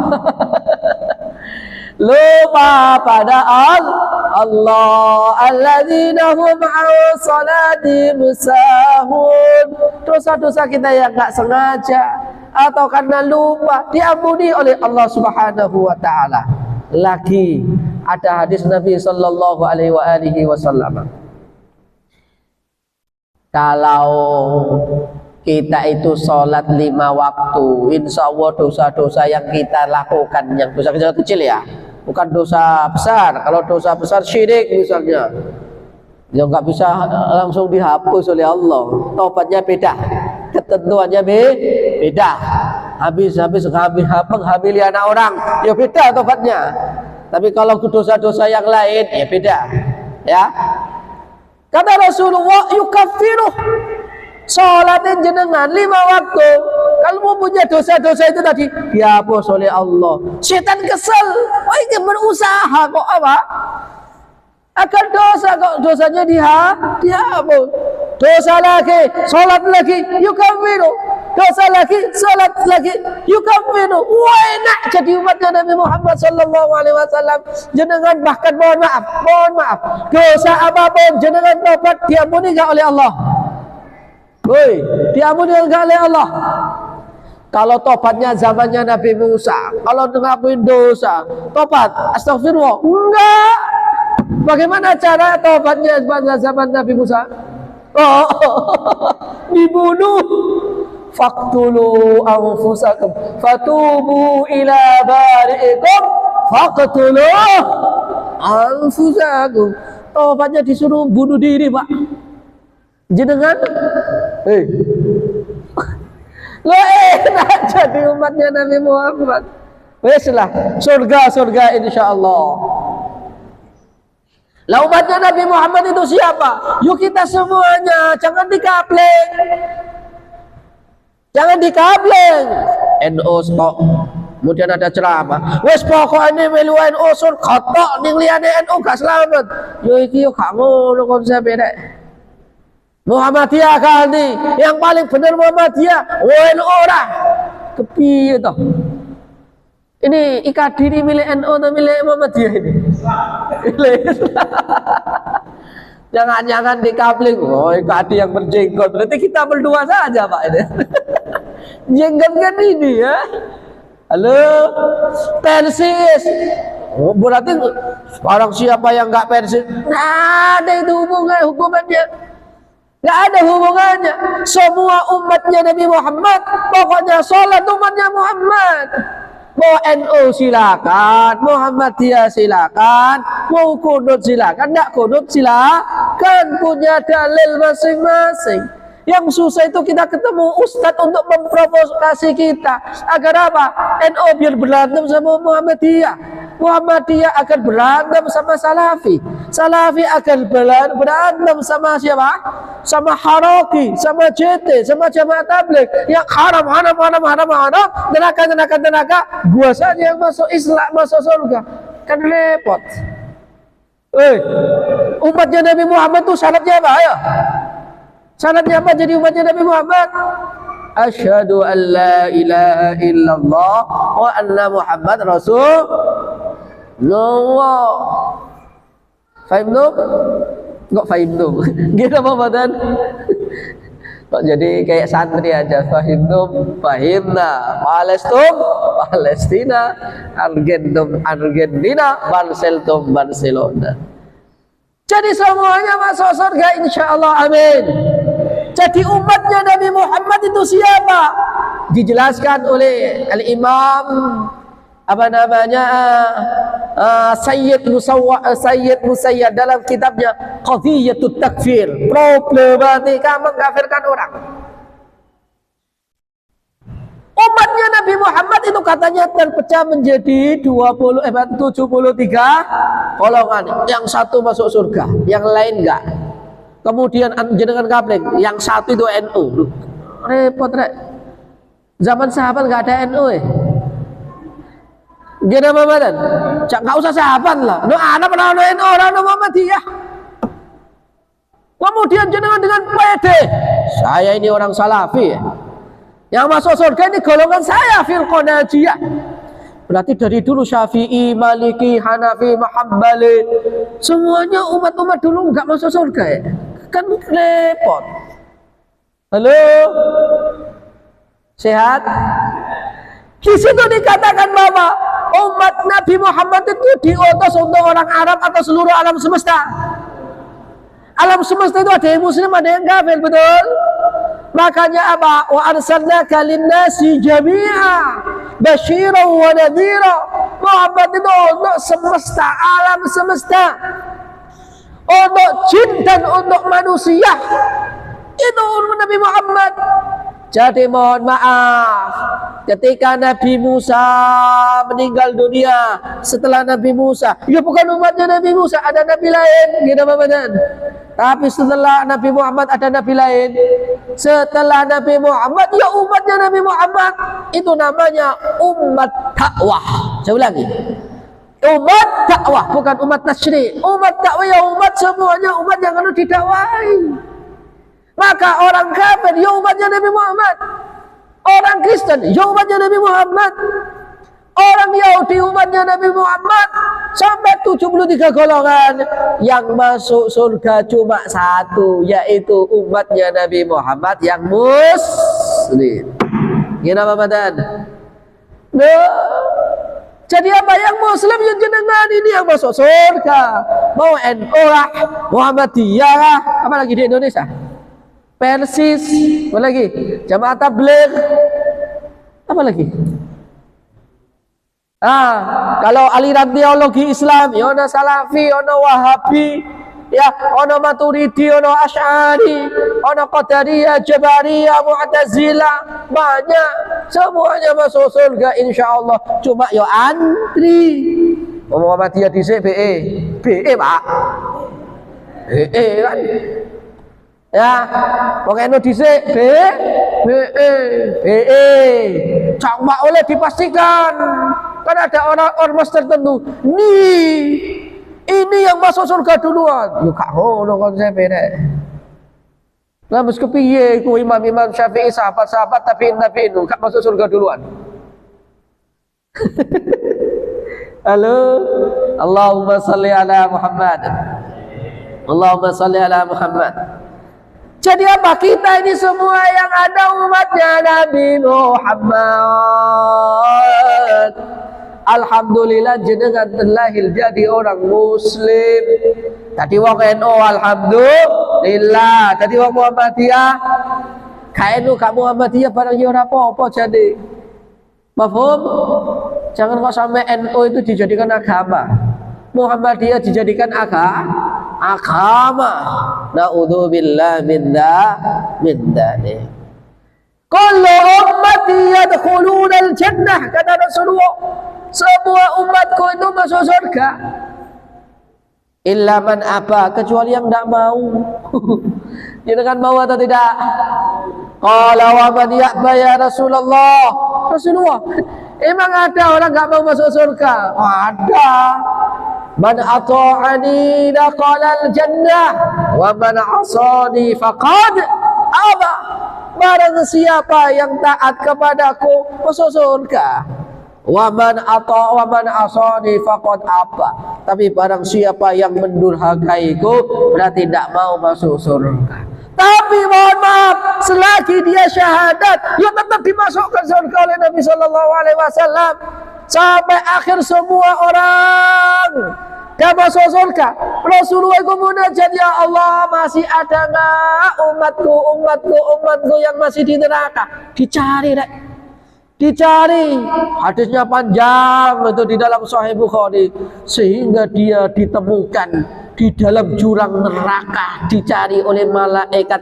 Lupa pada Allah. Alladzina hum an salatihim sahun. Dosa-dosa kita yang enggak sengaja atau karena lupa diampuni oleh Allah Subhanahu wa taala. Lagi ada hadis Nabi sallallahu alaihi wasallam. Kalau kita itu sholat 5 waktu, insya Allah dosa-dosa yang kita lakukan, yang dosa kecil ya, bukan dosa besar. Kalau dosa besar syirik misalnya, ya nggak bisa langsung dihapus oleh Allah. Taubatnya beda, ketentuannya beda. Habis menghamili anak orang, ya beda taubatnya. Tapi kalau dosa-dosa yang lain, ya beda. Ya, kata Rasulullah, yukaffiruh. Sholatin jenengan 5 waktu. Kalau mau punya dosa-dosa itu tadi dihapus oleh Allah. Setan kesel. Wah, ini berusaha kok apa? Akan dosa kok dosanya dihapus. Dosa lagi, sholat lagi, yukaffiru. Dosa lagi, sholat lagi, yukaffiru. Wah, enak jadi umatnya Nabi Muhammad sallallahu alaihi wasallam. Jenengan bahkan mohon maaf. Dosa apapun jenengan tobat diampuni enggak oleh Allah? Woi, diampuni enggak oleh Allah? Kalau tobatnya zamannya Nabi Musa, kalau ngakuin dosa, tobat, astagfirullah, enggak. Bagaimana cara tobatnya pada zaman Nabi Musa? Oh, dibunuh. Faqtulu anfusakum fatubu ila bari'ikum faqtulu anfusakum. Tobatnya disuruh bunuh diri, Pak. Jenengan lo enak jadi umatnya Nabi Muhammad. Weslah, surga insyaallah. Lah umatnya Nabi Muhammad itu siapa? Yuk kita semuanya, jangan dikapleng. NU kok Kemudian ada ceramah, wes pokoknya melu NU sur kotok ning liyane NU gak selamat. Yo iki yo gak ngono konsep rek. Muhammadiyah kan nih, yang paling benar Muhammadiyah, NU ora. Kepiye toh? Ini ikat diri milik NU atau milik Muhammadiyah ini? Jangan-jangan dikapling, oh ikat yang berjenggot, berarti kita berdua saja Pak ini. Jenggot kan ini ya. Halo, persis. Oh berarti orang siapa yang nggak persis? Nggak ada itu hukumannya. Nggak ada hubungannya. Semua umatnya Nabi Muhammad, pokoknya sholat umatnya Muhammad. Mau NU silakan, Muhammadiyah silakan, mau kunut silakan, enggak kunut silakan, punya dalil masing-masing. Yang susah itu kita ketemu ustadz untuk memprovokasi kita agar apa? NU biar berantem sama Muhammadiyah, Muhammadiyah akan berantem sama Salafi, Salafi akan berantem sama siapa? Sama Haraki, sama JT, sama Jamaah Tabligh yang haram, neraka. Gua saja yang masuk Islam, masuk surga, kan repot. Umatnya Nabi Muhammad itu syaratnya apa ya? Syaratnya apa jadi umatnya Nabi Muhammad? Asyhadu an la ilaha illallah wa anna Muhammad Rasulullah. Fahim dong? Kok fahim dong? Gitu apa badan? Kok jadi kayak santri aja. Fahim dong, fahimna. Palestina. Argentina. Barcelona. Jadi semuanya masuk surga insyaallah, amin. Jadi umatnya Nabi Muhammad itu siapa? Dijelaskan oleh Al-Imam Sayyid Musayyad dalam kitabnya Qadhiyatut Takfir, problematika mengkafirkan orang. Umatnya Nabi Muhammad itu katanya terpecah menjadi 73 golongan. Yang satu masuk surga, yang lain enggak. Kemudian jenengan kapling, yang satu itu NU. Repot rek. Zaman sahabat enggak ada NU Gimana badan? Enggak usah sahabat lah. No anak pernah NU, orang Muhammadiyah. Kemudian jenengan dengan pede, saya ini orang Salafi. Yang masuk surga ini golongan saya, firqah najiyah. Berarti dari dulu Syafi'i, Maliki, Hanafi, Hambali, semuanya umat-umat dulu nggak masuk surga kan repot. Halo, sehat? Di situ dikatakan bahwa umat Nabi Muhammad itu diutus untuk orang Arab atau seluruh alam semesta. Alam semesta itu ada yang muslim, ada yang kafir, betul? Makanya apa? Wa arsalnaka lin-nasi jami'a basyiran wa nadhira. Muhammad itu untuk semesta, alam semesta, untuk jin dan untuk manusia. Itu Nabi Muhammad. Jadi mohon maaf, ketika Nabi Musa meninggal dunia, setelah Nabi Musa, ya bukan umatnya Nabi Musa, ada Nabi lain, gitu Bapak. Tapi setelah Nabi Muhammad ada Nabi lain. Setelah Nabi Muhammad, ya umatnya Nabi Muhammad. Itu namanya umat dakwah. Saya ulangi, umat dakwah, bukan umat tasyri'. Umat dakwah ya umat semuanya, umat yang harus didakwahi. Maka orang kafir ya umatnya Nabi Muhammad, orang Kristen ya umatnya Nabi Muhammad, orang Yahudi umatnya Nabi Muhammad, sampai 73 golongan. Yang masuk surga cuma satu, yaitu umatnya Nabi Muhammad yang muslim. Gimana Badan? Nah, jadi apa yang muslim yang jenengan ini yang masuk surga? Mau NU lah, Muhammadiyah lah, apa lagi di Indonesia? Persis, apa lagi? Jamaah Tabligh, apa lagi? Kalau aliran teologi Islam, ya ono Salafi, ono Wahabi, ya ono Maturidi, ono Asy'ari, ono Qadariyah, Jabariyah, Mu'tazilah, banyak. Semuanya masuk surga insyaallah. Cuma yo antri. Muhammadiyah dhisik BE, Pak. BE kan. Ya, pokoknya no dhisik cak mak oleh dipastikan kan ada orang ormas tertentu ini yang masuk surga duluan. Yo gak ngono konsepe rek. Lah mesti kepiye iku imam-imam Syafi'i sahabat-sahabat tabi'in gak masuk surga duluan. Halo, Allahumma salli ala Muhammad. Allahumma salli ala Muhammad. Jadi apa? Kita ini semua yang ada umatnya Nabi Muhammad. Alhamdulillah jenengan terlahir jadi orang muslim. Tadi wong NU alhamdulillah. Tadi wong Muhammadiyah KNU kamu Muhammadiyah barang ya ora apa-apa jadi. Mafhum? Jangan kok sampai NU itu dijadikan agama. Muhammadiyah dijadikan agama. Na'udzubillah min dzalik. Kullu ummati yadkhuluna al-jannah, kata Rasulullah. Semua umatku itu masuk surga. Illa man aba, kecuali yang tidak mau. Jangan mau atau tidak? Qala wa man ya'ba ya Rasulullah. Rasulullah, emang ada orang nggak mau masuk surga? Ada. Man ata'ani dakhala al-jannah wa man 'asani faqad aba. Barang siapa yang taat kepadaku masuk surga. Wa man asani faqad aba. Tapi barang siapa yang mendurhakaiku berarti tidak mau masuk surga. Tapi mohon maaf, selagi dia syahadat, ya tetap dimasukkan surga oleh Nabi sallallahu alaihi wasallam sampai akhir semua orang dan masuk surga. Rasulullah itu munajat, ya Allah, masih ada nggak umatku yang masih di neraka? Dicari, rek. Dicari. Hadisnya panjang itu di dalam Sahih Bukhari, sehingga dia ditemukan di dalam jurang neraka, dicari oleh malaikat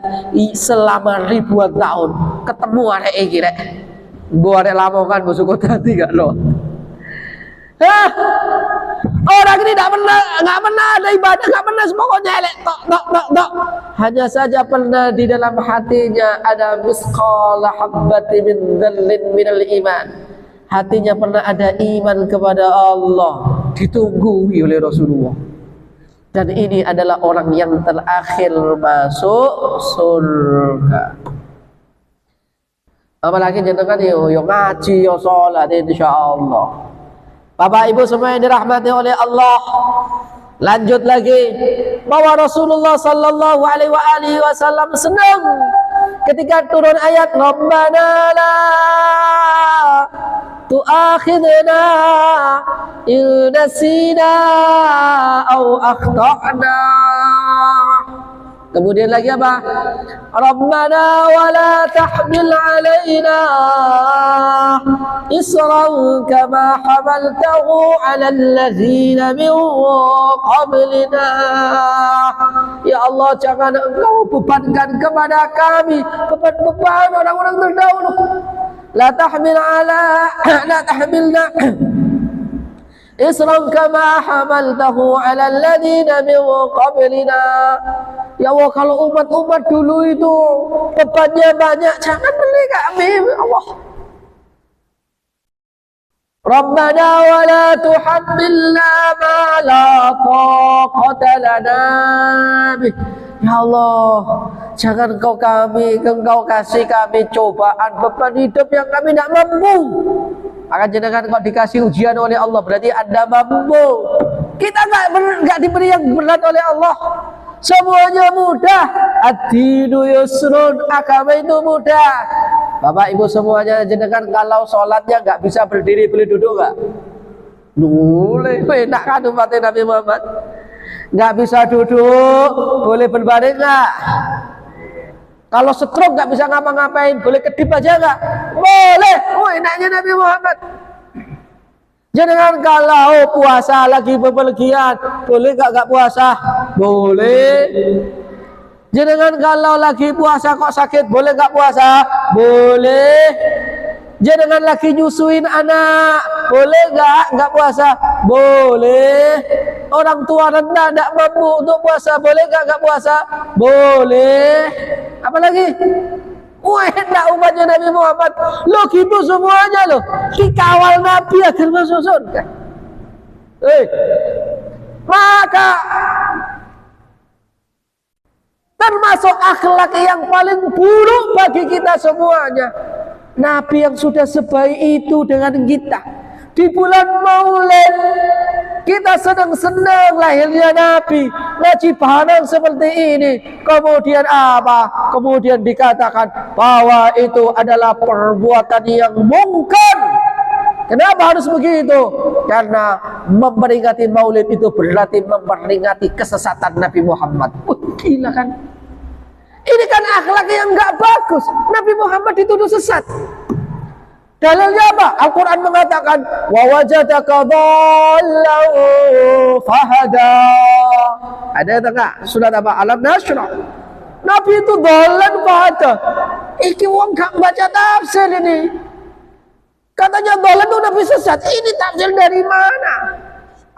selama ribuan tahun. Ketemu arek iki, rek. Gua arek lamongan musuh tadi gak lo. Orang ini nggak pernah ada ibadah, nggak pernah pokoknya elek tok. Hanya saja pernah di dalam hatinya ada misqala habbati min dzallin minal iman. Hatinya pernah ada iman kepada Allah, ditunggu oleh Rasulullah. Dan ini adalah orang yang terakhir masuk surga. Apalagi jenengan yo ngaji yo salat insyaallah. Bapak Ibu semua yang dirahmati oleh Allah. Lanjut lagi bahwa Rasulullah sallallahu alaihi wasallam senang ketika turun ayat Rabbana la tu'akhidna in nasina au akhtana. Kemudian lagi apa? Rabbana wa la tahmil alaina isran kama hamaltahu ala alladzina min qablina. Ya Allah, jangan Engkau bebankan kepada kami beban orang-orang terdahulu. La tahmilna isran kama hamaltahu ala alladzina min qablina. Ya Allah, kalau umat-umat dulu itu bebannya banyak, jangan beli kami, Allah. Rabbana wa la tuhammilna ma la taqata lana bih. Ya Allah, jangan Engkau kasih kami cobaan beban hidup yang kami tidak mampu. Akan jenengan kau dikasih ujian oleh Allah, berarti Anda mampu. Kita nggak diberi yang berat oleh Allah. Semuanya mudah. Ad-dinu yusrun, agama itu mudah. Bapak Ibu semuanya, jenengan kalau sholatnya nggak bisa berdiri, boleh duduk nggak? Boleh. Enak kan umatnya Nabi Muhammad? Nggak bisa duduk, boleh berbaring nggak? Kalau stroke nggak bisa ngapa-ngapain, boleh kedip aja nggak? Boleh. Enaknya Nabi Muhammad. Jangan kalau puasa lagi bepergian, boleh nggak puasa? Boleh. Jangan kalau lagi puasa kok sakit, boleh nggak puasa? Boleh. Jangan lagi nyusuin anak, boleh nggak puasa? Boleh. orang tua rendah tidak mampu untuk puasa, boleh nggak puasa? Boleh. Apalagi? Wah, hendak umatnya Nabi Muhammad. Lo gitu semuanya lo. Dikawal Nabi agar masuk surga. Maka termasuk akhlak yang paling buruk bagi kita semuanya. Nabi yang sudah sebaik itu dengan kita. Di bulan Maulid kita senang-senang lahirnya Nabi, ngaji barang seperti ini. Kemudian apa? Kemudian dikatakan bahwa itu adalah perbuatan yang mungkar. Kenapa harus begitu? Karena memperingati Maulid itu berarti memperingati kesesatan Nabi Muhammad. Gila kan? Ini kan akhlak yang enggak bagus. Nabi Muhammad dituduh sesat. Dalilnya apa? Al-Quran mengatakan wa wajadaka dhallan fahada. Ada atau enggak? Surat apa? Alam Nashrah. Nabi itu dhallan fahada. Iki wong gak baca tafsir ini. Katanya dhallan itu Nabi sesat. Ini tafsir dari mana?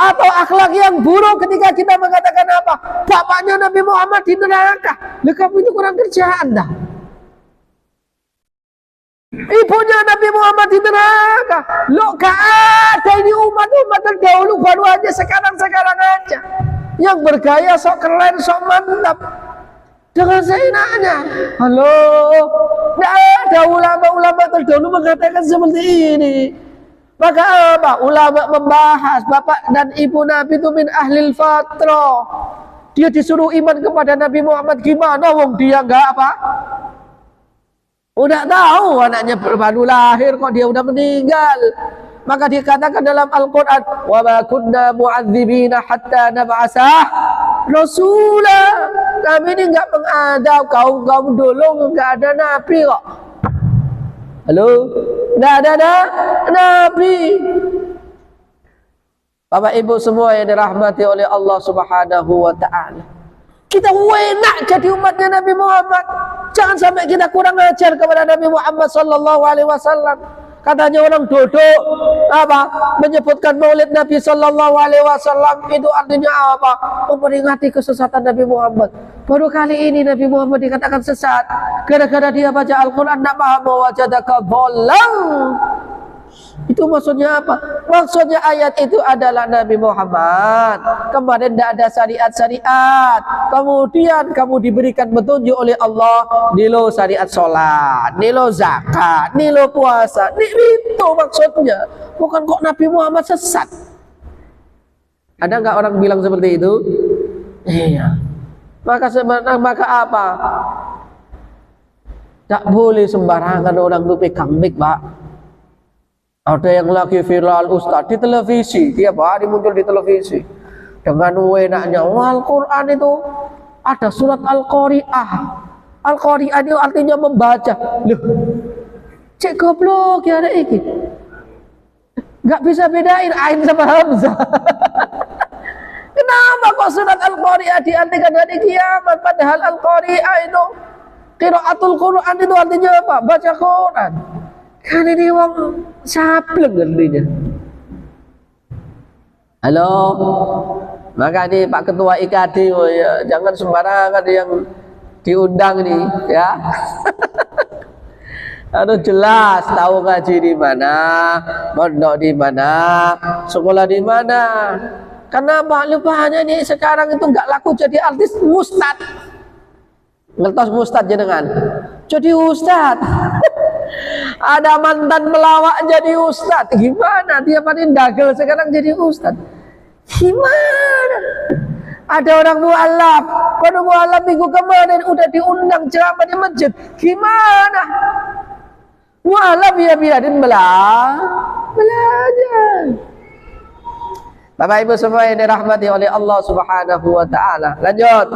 Atau akhlak yang buruk ketika kita mengatakan apa? Bapaknya Nabi Muhammad di neraka. Lah kamu itu kurang kerjaan dah. Ibunya Nabi Muhammad di neraka. Lo gak ada ini umat-umat terdahulu, baru aja sekarang aja. Yang bergaya sok keren, sok mantap. Dengan seenaknya. Halo, gak ada ulama-ulama terdahulu mengatakan seperti ini. Maka apa? Ulama membahas bapak dan ibu Nabi itu min ahlil fatrah. Dia disuruh iman kepada Nabi Muhammad, gimana wong dia enggak apa? Udah tahu anaknya baru lahir kok dia udah meninggal. Maka dikatakan dalam Al-Quran, wa ma kunna mu'adzibina hatta nab'asa rasula. Kami ini enggak mengadab kaum dulu, enggak ada nabi kok. Halo, enggak ada nabi. Bapak Ibu semua yang dirahmati oleh Allah Subhanahu wa taala. Kita enak jadi umatnya Nabi Muhammad. Jangan sampai kita kurang ajar kepada Nabi Muhammad sallallahu alaihi wasallam. Katanya orang duduk apa? Menyebutkan Maulid Nabi sallallahu alaihi wasallam itu artinya apa? Memperingati kesesatan Nabi Muhammad. Baru kali ini Nabi Muhammad dikatakan sesat gara-gara dia baca Al-Qur'an enggak paham wajadaka dhallan. Itu maksudnya apa? Maksudnya ayat itu adalah Nabi Muhammad kemarin tidak ada syariat-syariat, kemudian kamu diberikan petunjuk oleh Allah, nilo syariat sholat, nilo zakat, nilo puasa. Itu maksudnya. Bukan kok Nabi Muhammad sesat. Ada nggak orang bilang seperti itu? Iya. Maka apa? Tak boleh sembarangan orang itu pegang mic, Pak. Ada yang lagi viral ustaz di televisi, tiap hari muncul di televisi dengan enaknya, Al-Quran itu ada surat Al-Qari'ah. Al-Qari'ah itu artinya membaca. Loh, cek goblok ya ada ini. Gak bisa bedain Ain sama Hamzah. Kenapa kok surat Al-Qari'ah diartikan hari kiamat, padahal Al-Qari'ah itu qiraatul Quran itu artinya apa? Baca Quran. Kan ini wong sableng artinya. Halo, maka ini Pak Ketua IKD, oh ya, jangan sembarangan yang diundang nih, ya. Harus jelas tahu ngaji di mana, mondok di mana, sekolah di mana. Kenapa lupanya ini sekarang itu nggak laku jadi artis ustad. Ngertos ustad jenengan? Jadi ustad. Ada mantan melawak jadi ustad. Gimana? Dia paling dagel sekarang jadi ustad. Gimana? Ada orang mu'alaf. Pada mu'alaf minggu kemarin udah diundang ceramah di masjid. Gimana? Mu'alaf ya biarin belajar. Bapak Ibu semua yang dirahmati oleh Allah Subhanahu wa taala. Lanjut.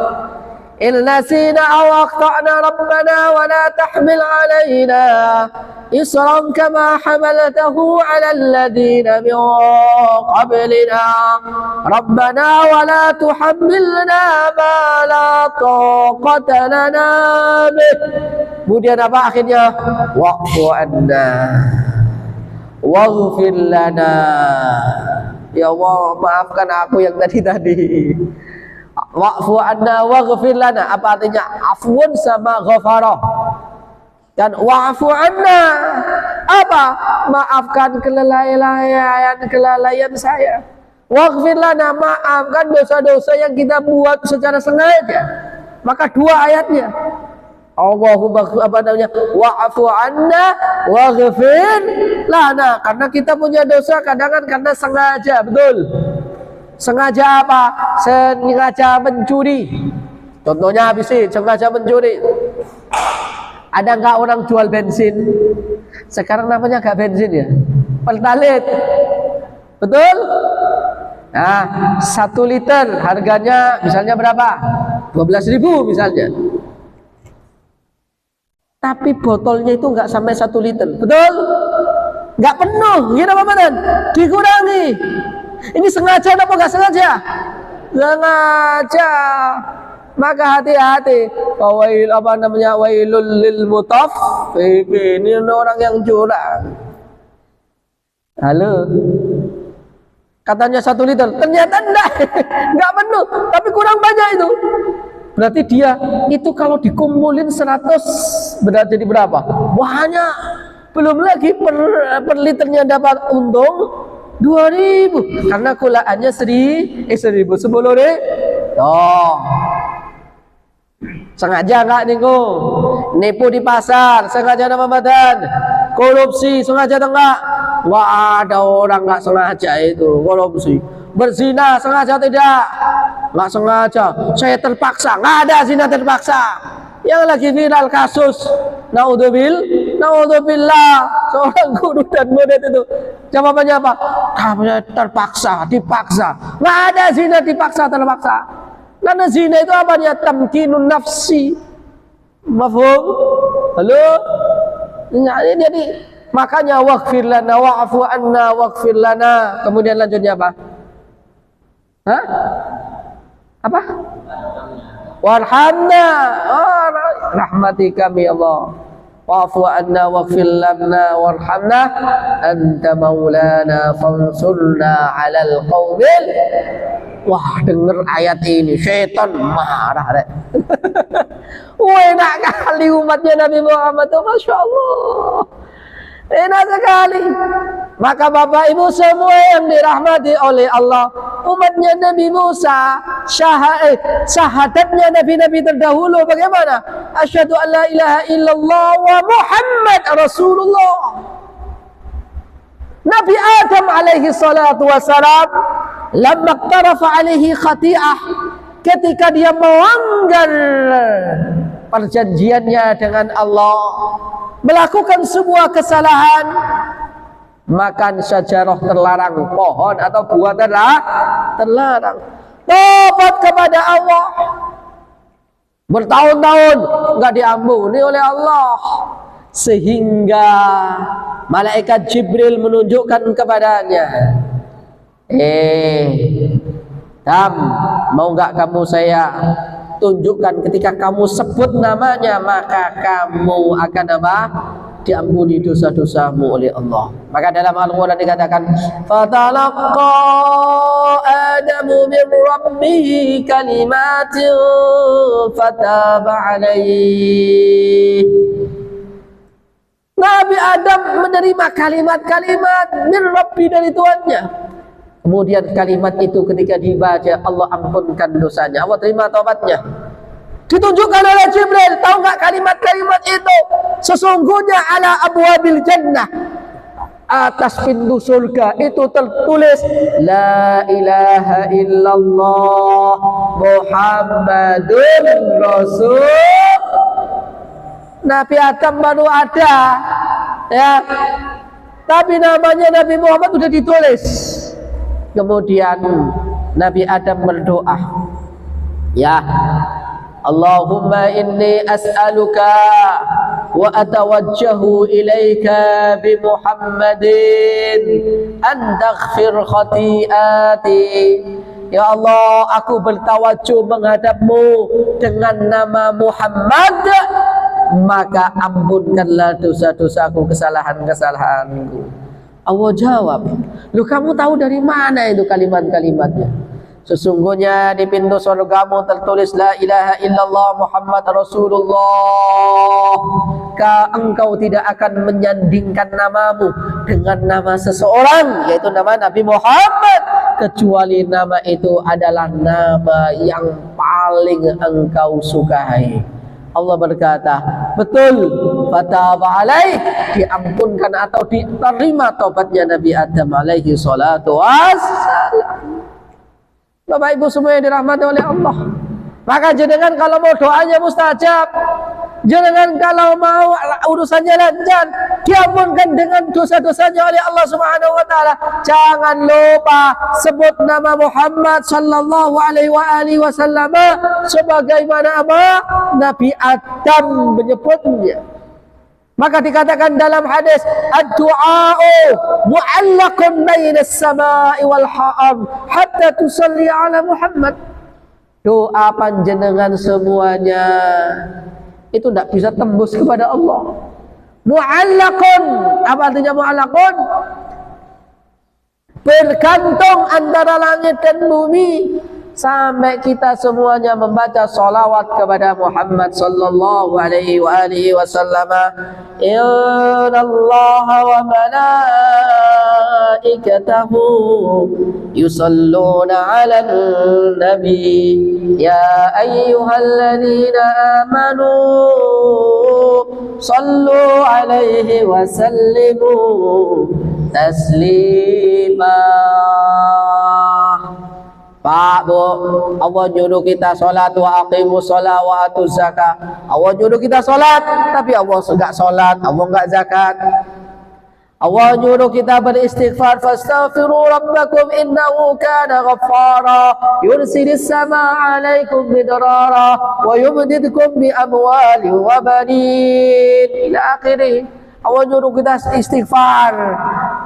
إن نسينا أو أخطأنا ربنا ولا تحمل علينا إصرا كما حملته على الذين من قبلنا ربنا ولا تحملنا ما لا طاقة لنا به. Kemudian apa akhirnya? Wa'fu anna waghfir lana Ya Allah, maafkan aku yang tadi. Wa'fu anna waghfir lana. Apa artinya? Afwun sama ghafarah. Dan wa'fu anna apa? Maafkan kelalaian saya. Waghfir lana, maafkan dosa-dosa yang kita buat secara sengaja. Maka dua ayatnya. Allahumma apa namanya? Wa'fu anna waghfir lana. Karena kita punya dosa kadang-kadang karena sengaja, betul. Sengaja apa? Sengaja mencuri. Contohnya habisin, sengaja mencuri. Ada nggak orang jual bensin? Sekarang namanya nggak bensin ya, pertalit, betul? Nah, 1 liter harganya misalnya berapa? 12.000 misalnya. Tapi botolnya itu nggak sampai 1 liter, betul? Nggak penuh, gimana Pak Madan? Dikurangi. Ini sengaja atau nggak sengaja? Sengaja. Maka hati-hati. Wail apa namanya? Wailul lil mutaffifin. Ini orang yang curang. Halo. Katanya 1 liter, ternyata enggak penuh, tapi kurang banyak itu. Berarti dia itu kalau dikumpulin 100 berarti jadi berapa? Banyak. Belum lagi per liternya dapat untung 2.000 karena kulaannya 1.000 10.000. Oh. Sengaja enggak niku? Nipu di pasar, sengaja nama badan. Korupsi, sengaja enggak? Wah, ada orang enggak sengaja itu korupsi. Berzina, sengaja tidak? Enggak sengaja. Saya terpaksa, enggak ada zina terpaksa. Yang lagi viral kasus naudzubillah, seorang guru dan murid itu. Jawabannya apa? Kamu terpaksa, dipaksa. Enggak ada zina dipaksa, terpaksa. Karena zina itu apa dia? Tamkinun nafsi. Mafhum? Halo? Jadi makanya waghfir lana wa'fu anna waghfir lana. Kemudian lanjutnya apa? Hah? Apa? Warhamna. Oh, rahmati kami Allah. Wa'fu anna waghfir lana warhamna anta maulana fansurna 'alal qaumil. Wah, denger ayat ini syaitan marah deh. Wah, enak kali umatnya Nabi Muhammad tuh, Masya Allah. Enak sekali. Maka Bapak Ibu semua yang dirahmati oleh Allah, umatnya Nabi Musa, syahadatnya Nabi-Nabi terdahulu bagaimana? Asyhadu an la ilaha illallah wa Muhammad Rasulullah. Nabi Adam alaihi salatu wassalam, lamma iqtarafa alaihi khati'ah, ketika dia melanggar perjanjiannya dengan Allah, melakukan sebuah kesalahan, makan syajarah terlarang, pohon atau buah terlarang, tobat kepada Allah, bertahun-tahun enggak diampuni oleh Allah, sehingga malaikat Jibril menunjukkan kepadanya, mau nggak kamu saya tunjukkan ketika kamu sebut namanya maka kamu akan apa? Diampuni dosa-dosamu oleh Allah. Maka dalam Al-Quran dikatakan, fatalaqqa Adamu min rabbih kalimatin fataba alaihi. Nabi Adam menerima kalimat-kalimat min Rabbi dari Tuhannya. Kemudian kalimat itu ketika dibaca, Allah ampunkan dosanya, Allah terima taubatnya. Ditunjukkan oleh Jibril, tahu nggak kalimat-kalimat itu? Sesungguhnya ala abwabil jannah, atas pintu surga itu tertulis la ilaha illallah Muhammadun Rasul. Nabi Adam baru ada, ya, tapi namanya Nabi Muhammad sudah ditulis. Kemudian Nabi Adam berdoa, ya Allahumma inni as'aluka wa atawajjahu ilaika bi Muhammadin an taghfir khati'ati. Ya Allah, aku bertawajjuh menghadapmu dengan nama Muhammad, maka ampunkanlah dosa-dosaku, kesalahan-kesalahanku. Allah jawab, lu kamu tahu dari mana itu kalimat-kalimatnya? Sesungguhnya di pintu surgamu tertulis la ilaha illallah Muhammad Rasulullah. Engkau tidak akan menyandingkan namamu dengan nama seseorang, yaitu nama Nabi Muhammad, kecuali nama itu adalah nama yang paling engkau sukai. Allah berkata, betul, fataba alaih, diampunkan atau diterima taubatnya Nabi Adam alaihi salatu wassalam. Bapak Ibu semua yang dirahmati oleh Allah, maka jenengan kalau mau doanya mustajab, jenengan kalau mau urusannya lancar, diampunkan dengan dosa-dosanya oleh Allah Subhanahu wa taala. Jangan lupa sebut nama Muhammad sallallahu alaihi wasallam sebagaimana apa Nabi Adam menyebutnya. Maka dikatakan dalam hadis, ad-du'a'u mu'allaqun bainas sama'i wal ard hatta tusalli ala Muhammad. Doa panjenengan semuanya itu tidak bisa tembus kepada Allah. Mu'allaqun, apa artinya mu'allaqun? Bergantung antara langit dan bumi sampai kita semuanya membaca salawat kepada Muhammad sallallahu alaihi wasallam. Innallaha wa malaikatahu yusalluna 'alan nabi ya ayyuhalladzina amanu sallu 'alaihi wa sallimu taslima. Pak, Bu, Allah nyuruh kita sholat, wa aqimus sholat wa atuz zakat. Allah nyuruh kita sholat, tapi Allah enggak sholat, Allah enggak zakat. Allah nyuruh kita beristighfar, fastaghfiru rabbakum innahu kana ghaffara yursilis samaa 'alaikum midrara wa yumdidkum bi amwalin wa banin ila akhirih. Allah nyuruh kita istighfar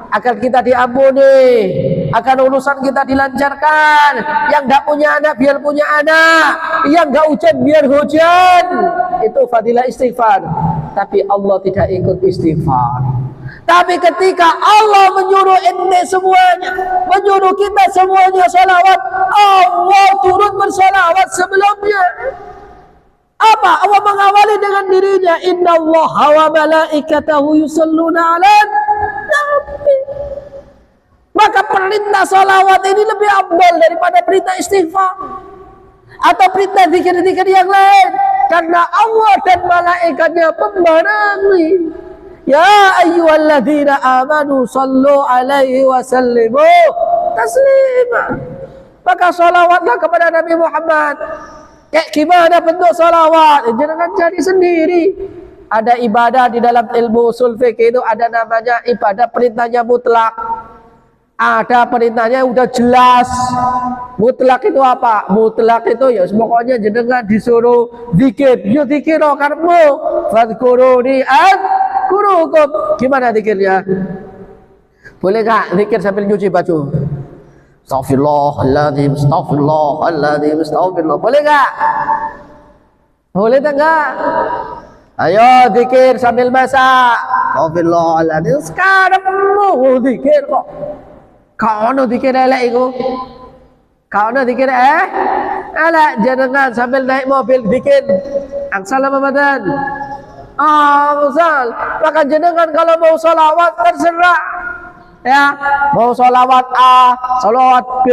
agar kita diampuni, agar urusan kita dilancarkan. Yang enggak punya anak biar punya anak, yang enggak hujan biar hujan. Itu fadilah istighfar. Tapi Allah tidak ikut istighfar. Tapi ketika Allah menyuruh ente semuanya, menyuruh kita semuanya salawat, Allah turut bersalawat sebelumnya. Apa? Allah mengawali dengan dirinya, innallaha wa malaikatahu yusalluna 'alan nabi. Maka perintah salawat ini lebih afdal daripada perintah istighfar atau perintah zikir-zikir yang lain, karena Allah dan malaikatnya pembarengi. Ya ayyuhalladzina amanu sallu 'alaihi wa sallimu taslima. Maka salawatlah kepada Nabi Muhammad. Kayak gimana bentuk salawat? Jangan cari sendiri. Ada ibadah di dalam ilmu usul fikih itu ada namanya ibadah perintahnya mutlak. Ada perintahnya udah jelas. Mutlak itu apa? Mutlak itu ya pokoknya jenengan disuruh zikir, yo zikir karmu. Fadhkuruni adkurukum. Gimana zikirnya? Boleh enggak zikir sambil nyuci baju? Astaghfirullahaladzim, astaghfirullahaladzim, astaghfirullah. Boleh enggak? Boleh enggak? Ayo zikir sambil masak. Astaghfirullahaladzim. Sekarang mau zikir kok. Kau nak zikir elek itu? Kau nak zikir elek jenengan sambil naik mobil zikir. Angsal apa badan? Angsal. Maka jenengan kalau mau salawat terserah. Ya, mau salawat A, salawat B,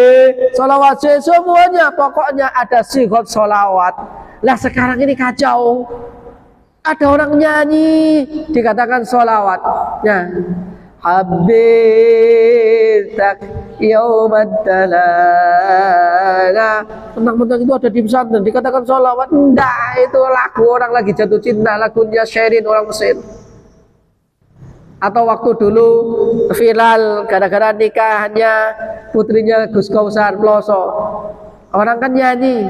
salawat C, semuanya pokoknya ada sigot salawat. Lah sekarang ini kacau. Ada orang nyanyi dikatakan salawat. Ya. Habibtak yaumad dalala. Tentang-tentang itu ada di pesantren dikatakan salawat. Enggak, itu lagu orang lagi jatuh cinta, lagunya Sherin orang Mesir. Atau waktu dulu viral gara-gara nikahannya putrinya Gus Kausar Ploso. Orang kan nyanyi.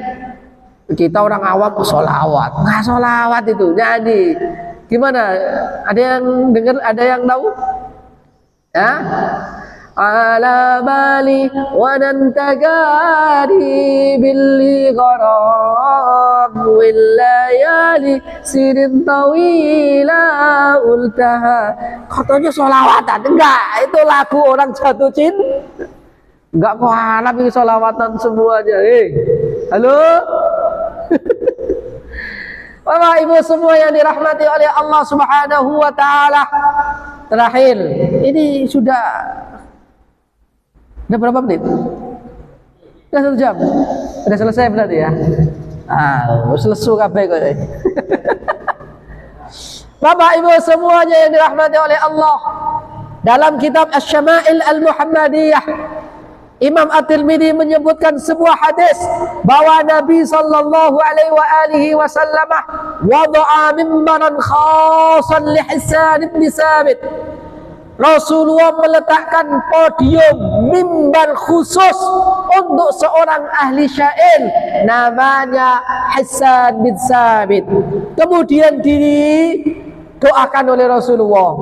Kita orang awam sholawat. Nggak sholawat itu, nyanyi. Gimana? Ada yang dengar, ada yang tahu? Ya? على بالي وننتقاري باللي غرام والليالي سنين طويلة قلتها. Katanya sholawatan. Enggak, itu lagu orang jatuh cinta. Enggak kok harap ini sholawatan semuanya. Halo. Bapak Ibu semua yang dirahmati oleh Allah Subhanahu wa taala. Terakhir, ini sudah berapa menit? Sudah 1 jam. Sudah selesai berarti ya? Selesai kabeh kok. Bapak Ibu semuanya yang dirahmati oleh Allah, dalam kitab Asy-Syama'il Al-Muhammadiyah, Imam At-Tirmidzi menyebutkan sebuah hadis bahwa Nabi sallallahu alaihi wasallam wada'a mimbaran khasan li Hasan bin Tsabit. Rasulullah meletakkan podium mimbar khusus untuk seorang ahli syair namanya Hasan bin Tsabit. Kemudian didoakan oleh Rasulullah,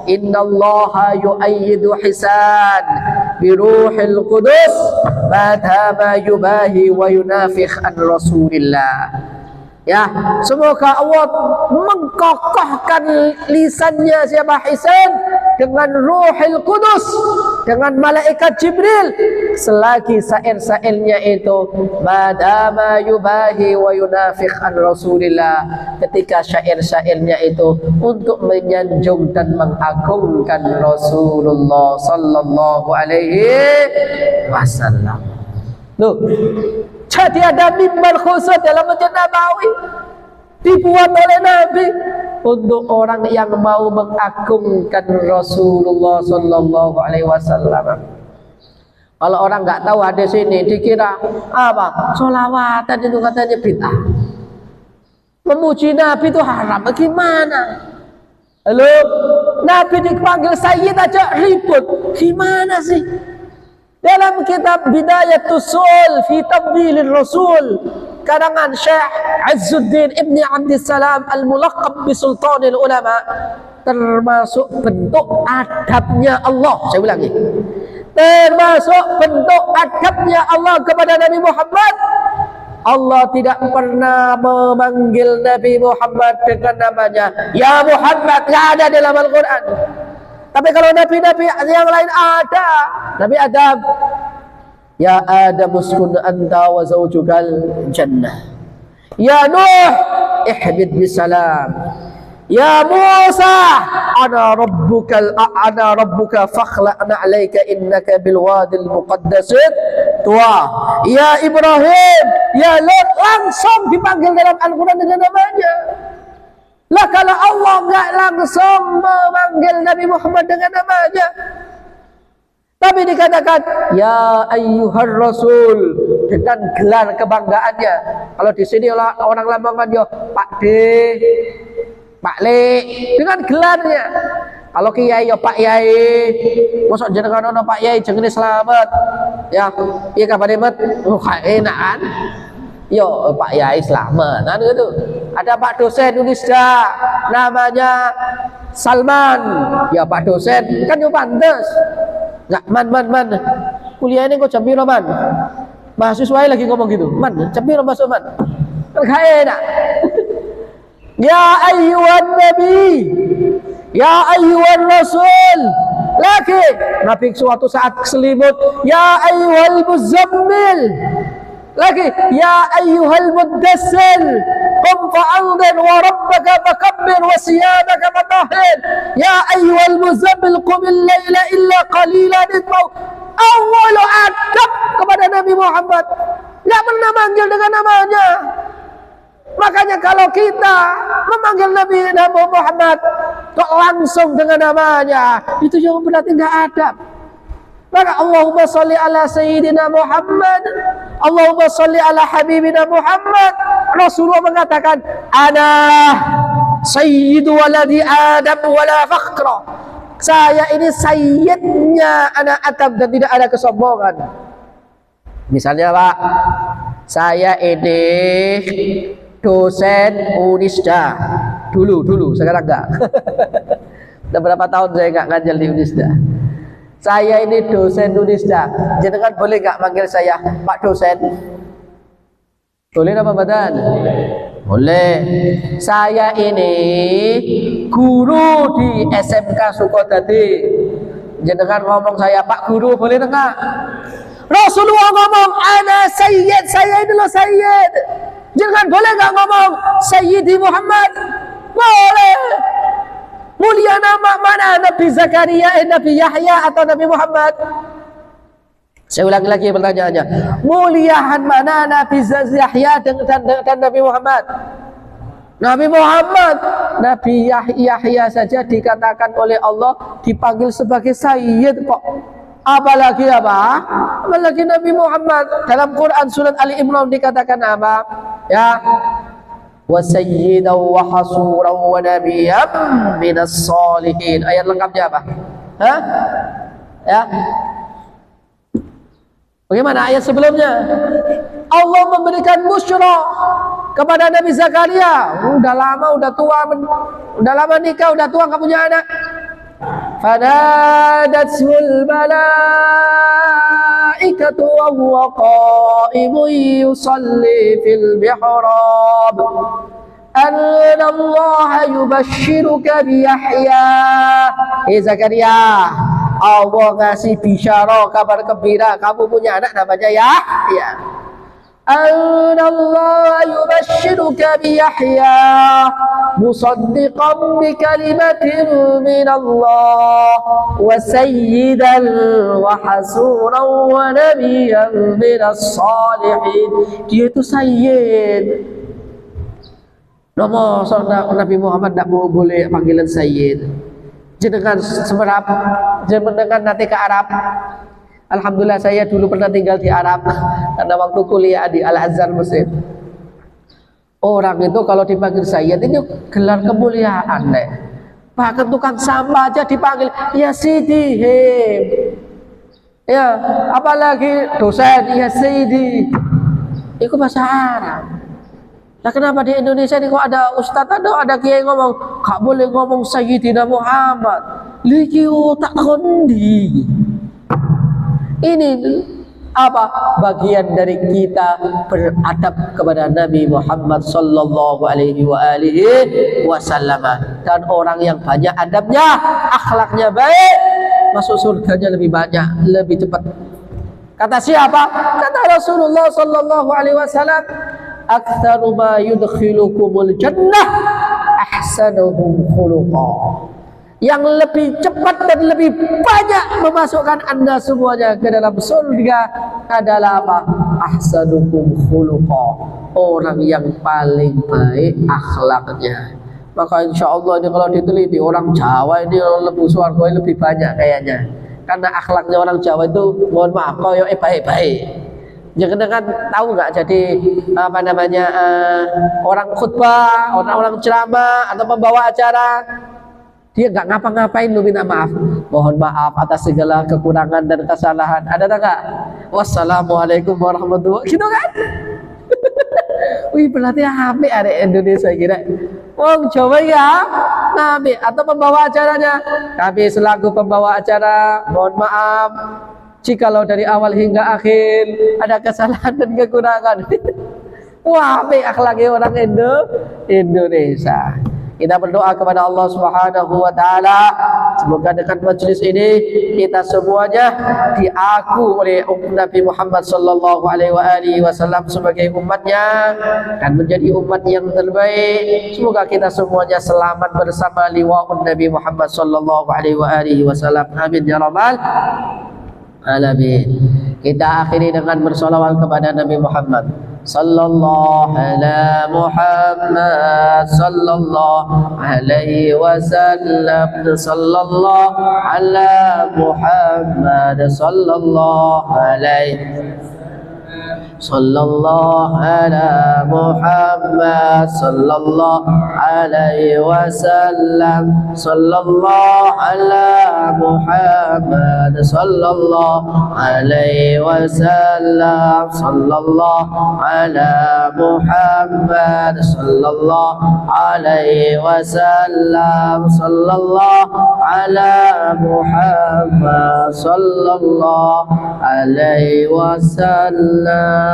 innallaha yu'ayyidu Hasan biruhil qudus madhama yubahi wa yunafikh an Rasulillah. Ya, semoga Allah mengkokohkan lisannya siapa Hasan dengan Ruhul Qudus, dengan malaikat Jibril, selagi syair-syairnya itu madama yubahi wa yunafikh an Rasulillah, ketika syair-syairnya itu untuk menyanjung dan mengagungkan Rasulullah sallallahu alaihi wasallam. Loh, jadi ada mimbar khusus dalam Masjid Nabawi dibuat oleh Nabi untuk orang yang mau mengagungkan Rasulullah sallallahu alaihi wasallam. Kalau orang nggak tahu hadis ini dikira apa? Sholawatan itu katanya bid'ah. Memuji Nabi itu haram. Bagaimana? Halo, Nabi dipanggil Sayyid aja ribut. Gimana sih? Dalam kitab Bidayatus Sul fi Tabdhilir Rasul karangan Syekh Izzuddin Ibni Abdissalam Al-Mulaqab bi Sultanil Ulama, termasuk bentuk adabnya Allah. Saya ulangi, termasuk bentuk adabnya Allah kepada Nabi Muhammad. Allah tidak pernah memanggil Nabi Muhammad dengan namanya ya Muhammad, tidak ada dalam Al-Quran. Tapi kalau nabi-nabi yang lain ada. Nabi Adam, ya Adam uskun anta wa zawjukal jannah. Ya Nuh, ihbid bisalam. Ya Musa, ana rabbuka fakhla'na 'alaika innaka bil wadil muqaddas tuwa. Ya Ibrahim, ya Lut, langsung dipanggil dalam Al-Quran dengan namanya. Lah kalau Allah nggak langsung memanggil Nabi Muhammad dengan namanya, tapi dikatakan ya ayyuhar rasul dengan gelar kebanggaannya. Kalau di sini orang Lamongan yo Pak D, Pak Le dengan gelarnya. Kalau kiai yo Pak Yai, mosok jenengan ono Pak Yai jenenge Slamet. Ya, iya kabare met. Enak kan? Yo Pak Yai Slamet, kan gitu. Ada Pak dosen Unisda namanya Salman. Ya Pak dosen kan yo pantes. Enggak man. Kuliah ini kok jam piro man? Mahasiswa lagi ngomong gitu. Man, jam piro masuk man? Enggak enak. Ya ayyuhan nabi, ya ayyuhan rasul. Lagi Nabi suatu saat selimut, ya ayyuhal muzammil. Lagi ya ayyuhal muddassir qum fa'anzir wa rabbaka fakabbir wa siyabaka fatahhir ya ayyuhal muzammil qumil laila illa qalilan nisfahu. Awal adab kepada Nabi Muhammad, enggak pernah manggil dengan namanya. Makanya kalau kita memanggil Nabi Muhammad kok langsung dengan namanya, itu yang berarti enggak adab. Maka Allahumma sholli ala sayyidina Muhammad, Allahumma sholli ala habibina Muhammad. Rasulullah mengatakan, ana sayyidu waladi Adam wala fakhra. Saya ini sayyidnya anak Adam dan tidak ada kesombongan. Misalnya Pak, saya ini dosen Unisda dulu, sekarang enggak. Udah berapa tahun saya enggak ngajar di Unisda. Saya ini dosen Unisda. Jenengan boleh nggak manggil saya Pak dosen? Boleh apa badan? Boleh. Saya ini guru di SMK Sukodadi. Jenengan ngomong saya Pak Guru, boleh enggak? Rasulullah ngomong ana sayyid, saya ini loh sayyid. Jangan boleh enggak ngomong Sayyidi Muhammad? Boleh. Mulia nama mana? Nabi Zakaria, Nabi Yahya atau Nabi Muhammad? Saya ulangi lagi pertanyaannya. Muliahan mana Nabi Yahya dan Nabi Muhammad? Nabi Muhammad. Nabi Yahya saja dikatakan oleh Allah dipanggil sebagai Sayyid kok. Apalagi apa? Apalagi Nabi Muhammad. Dalam Quran surat Ali Imran dikatakan apa? Ya. Wa sayyidan wa hasuran wa nabiyyan minas salihin. Ayat lengkapnya apa? Hah? Ya. Bagaimana ayat sebelumnya? Allah memberikan busyra kepada Nabi Zakaria. Udah lama, udah tua, udah lama nikah, udah tua, nggak punya anak. Fanadatul malaikatu wa huwa qa'imun yusalli fil mihrab. Anna Allah yubashshiruka bi Yahya. Zakaria, Allah ngasih bisyara, kabar gembira, kamu punya anak namanya Yahya. Anna Allah yubashshiruka bi Yahya musaddiqan bi kalimatin min Allah wa sayyidan wa hasuran wa nabiyyan minas salihin. Dia itu sayyid. Nama Nabi Muhammad tidak boleh panggilan sayyid. Jenengan semerap, jenengan nanti ke Arab. Alhamdulillah saya dulu pernah tinggal di Arab karena waktu kuliah di Al-Azhar Mesir. Orang itu kalau dipanggil sayyid ini gelar kemuliaan deh. Bahkan tukang sampah aja dipanggil ya Sidi. Ya, apalagi dosen ya Sidi. Itu bahasa Arab. Nah, kenapa di Indonesia ini kok ada ustadz ada kiai ngomong gak boleh ngomong Sayyidina Muhammad? Liki tak kondi. Ini apa? Bagian dari kita beradab kepada Nabi Muhammad sallallahu alaihi wasallam. Dan orang yang banyak adabnya, akhlaknya baik, masuk surganya lebih banyak, lebih cepat. Kata siapa? Kata Rasulullah sallallahu alaihi wasallam, aktsaru ma yudkhilukumul jannah ahsanuhum khuluqa. Yang lebih cepat dan lebih banyak memasukkan Anda semuanya ke dalam surga adalah apa? Ahsanuhum khuluqa. Orang yang paling baik akhlaknya. Maka insya Allah ini kalau diteliti orang Jawa ini lebih surga lebih banyak kayaknya. Karena akhlaknya orang Jawa itu mohon maaf koyo baik-baik. Jangan tahu nggak jadi apa namanya orang khutbah, orang ceramah atau pembawa acara, dia nggak ngapa-ngapain lu minta maaf, mohon maaf atas segala kekurangan dan kesalahan. Ada nggak? Wassalamualaikum warahmatullahi wabarakatuh. Gitu kan? Wih berarti HP ada Indonesia kira. Wong Jawa ya, nabi atau pembawa acaranya. Kami selaku pembawa acara, mohon maaf jikalau dari awal hingga akhir ada kesalahan dan kekurangan. Wah, akhlaknya orang Indonesia. Kita berdoa kepada Allah Subhanahu wa taala, semoga dengan majelis ini kita semuanya diaku oleh Nabi Muhammad sallallahu alaihi wasallam sebagai umatnya dan menjadi umat yang terbaik. Semoga kita semuanya selamat bersama liwa'un Nabi Muhammad sallallahu alaihi wasallam. Amin ya rabbal alamin. Kita akhiri dengan bersolawat kepada Nabi Muhammad sallallahu ala Muhammad sallallahu alaihi wasallam, sallallahu ala Muhammad sallallahu alaihi sallallahu ala Muhammad sallallahu alaihi wasallam sallallahu ala Muhammad sallallahu alaihi wasallam sallallahu ala Muhammad sallallahu alaihi wasallam sallallahu ala Muhammad sallallahu alaihi wasallam.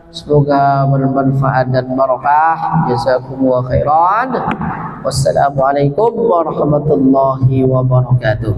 Semoga bermanfaat dan barokah. Jazakumullah khairan. Wassalamualaikum warahmatullahi wabarakatuh.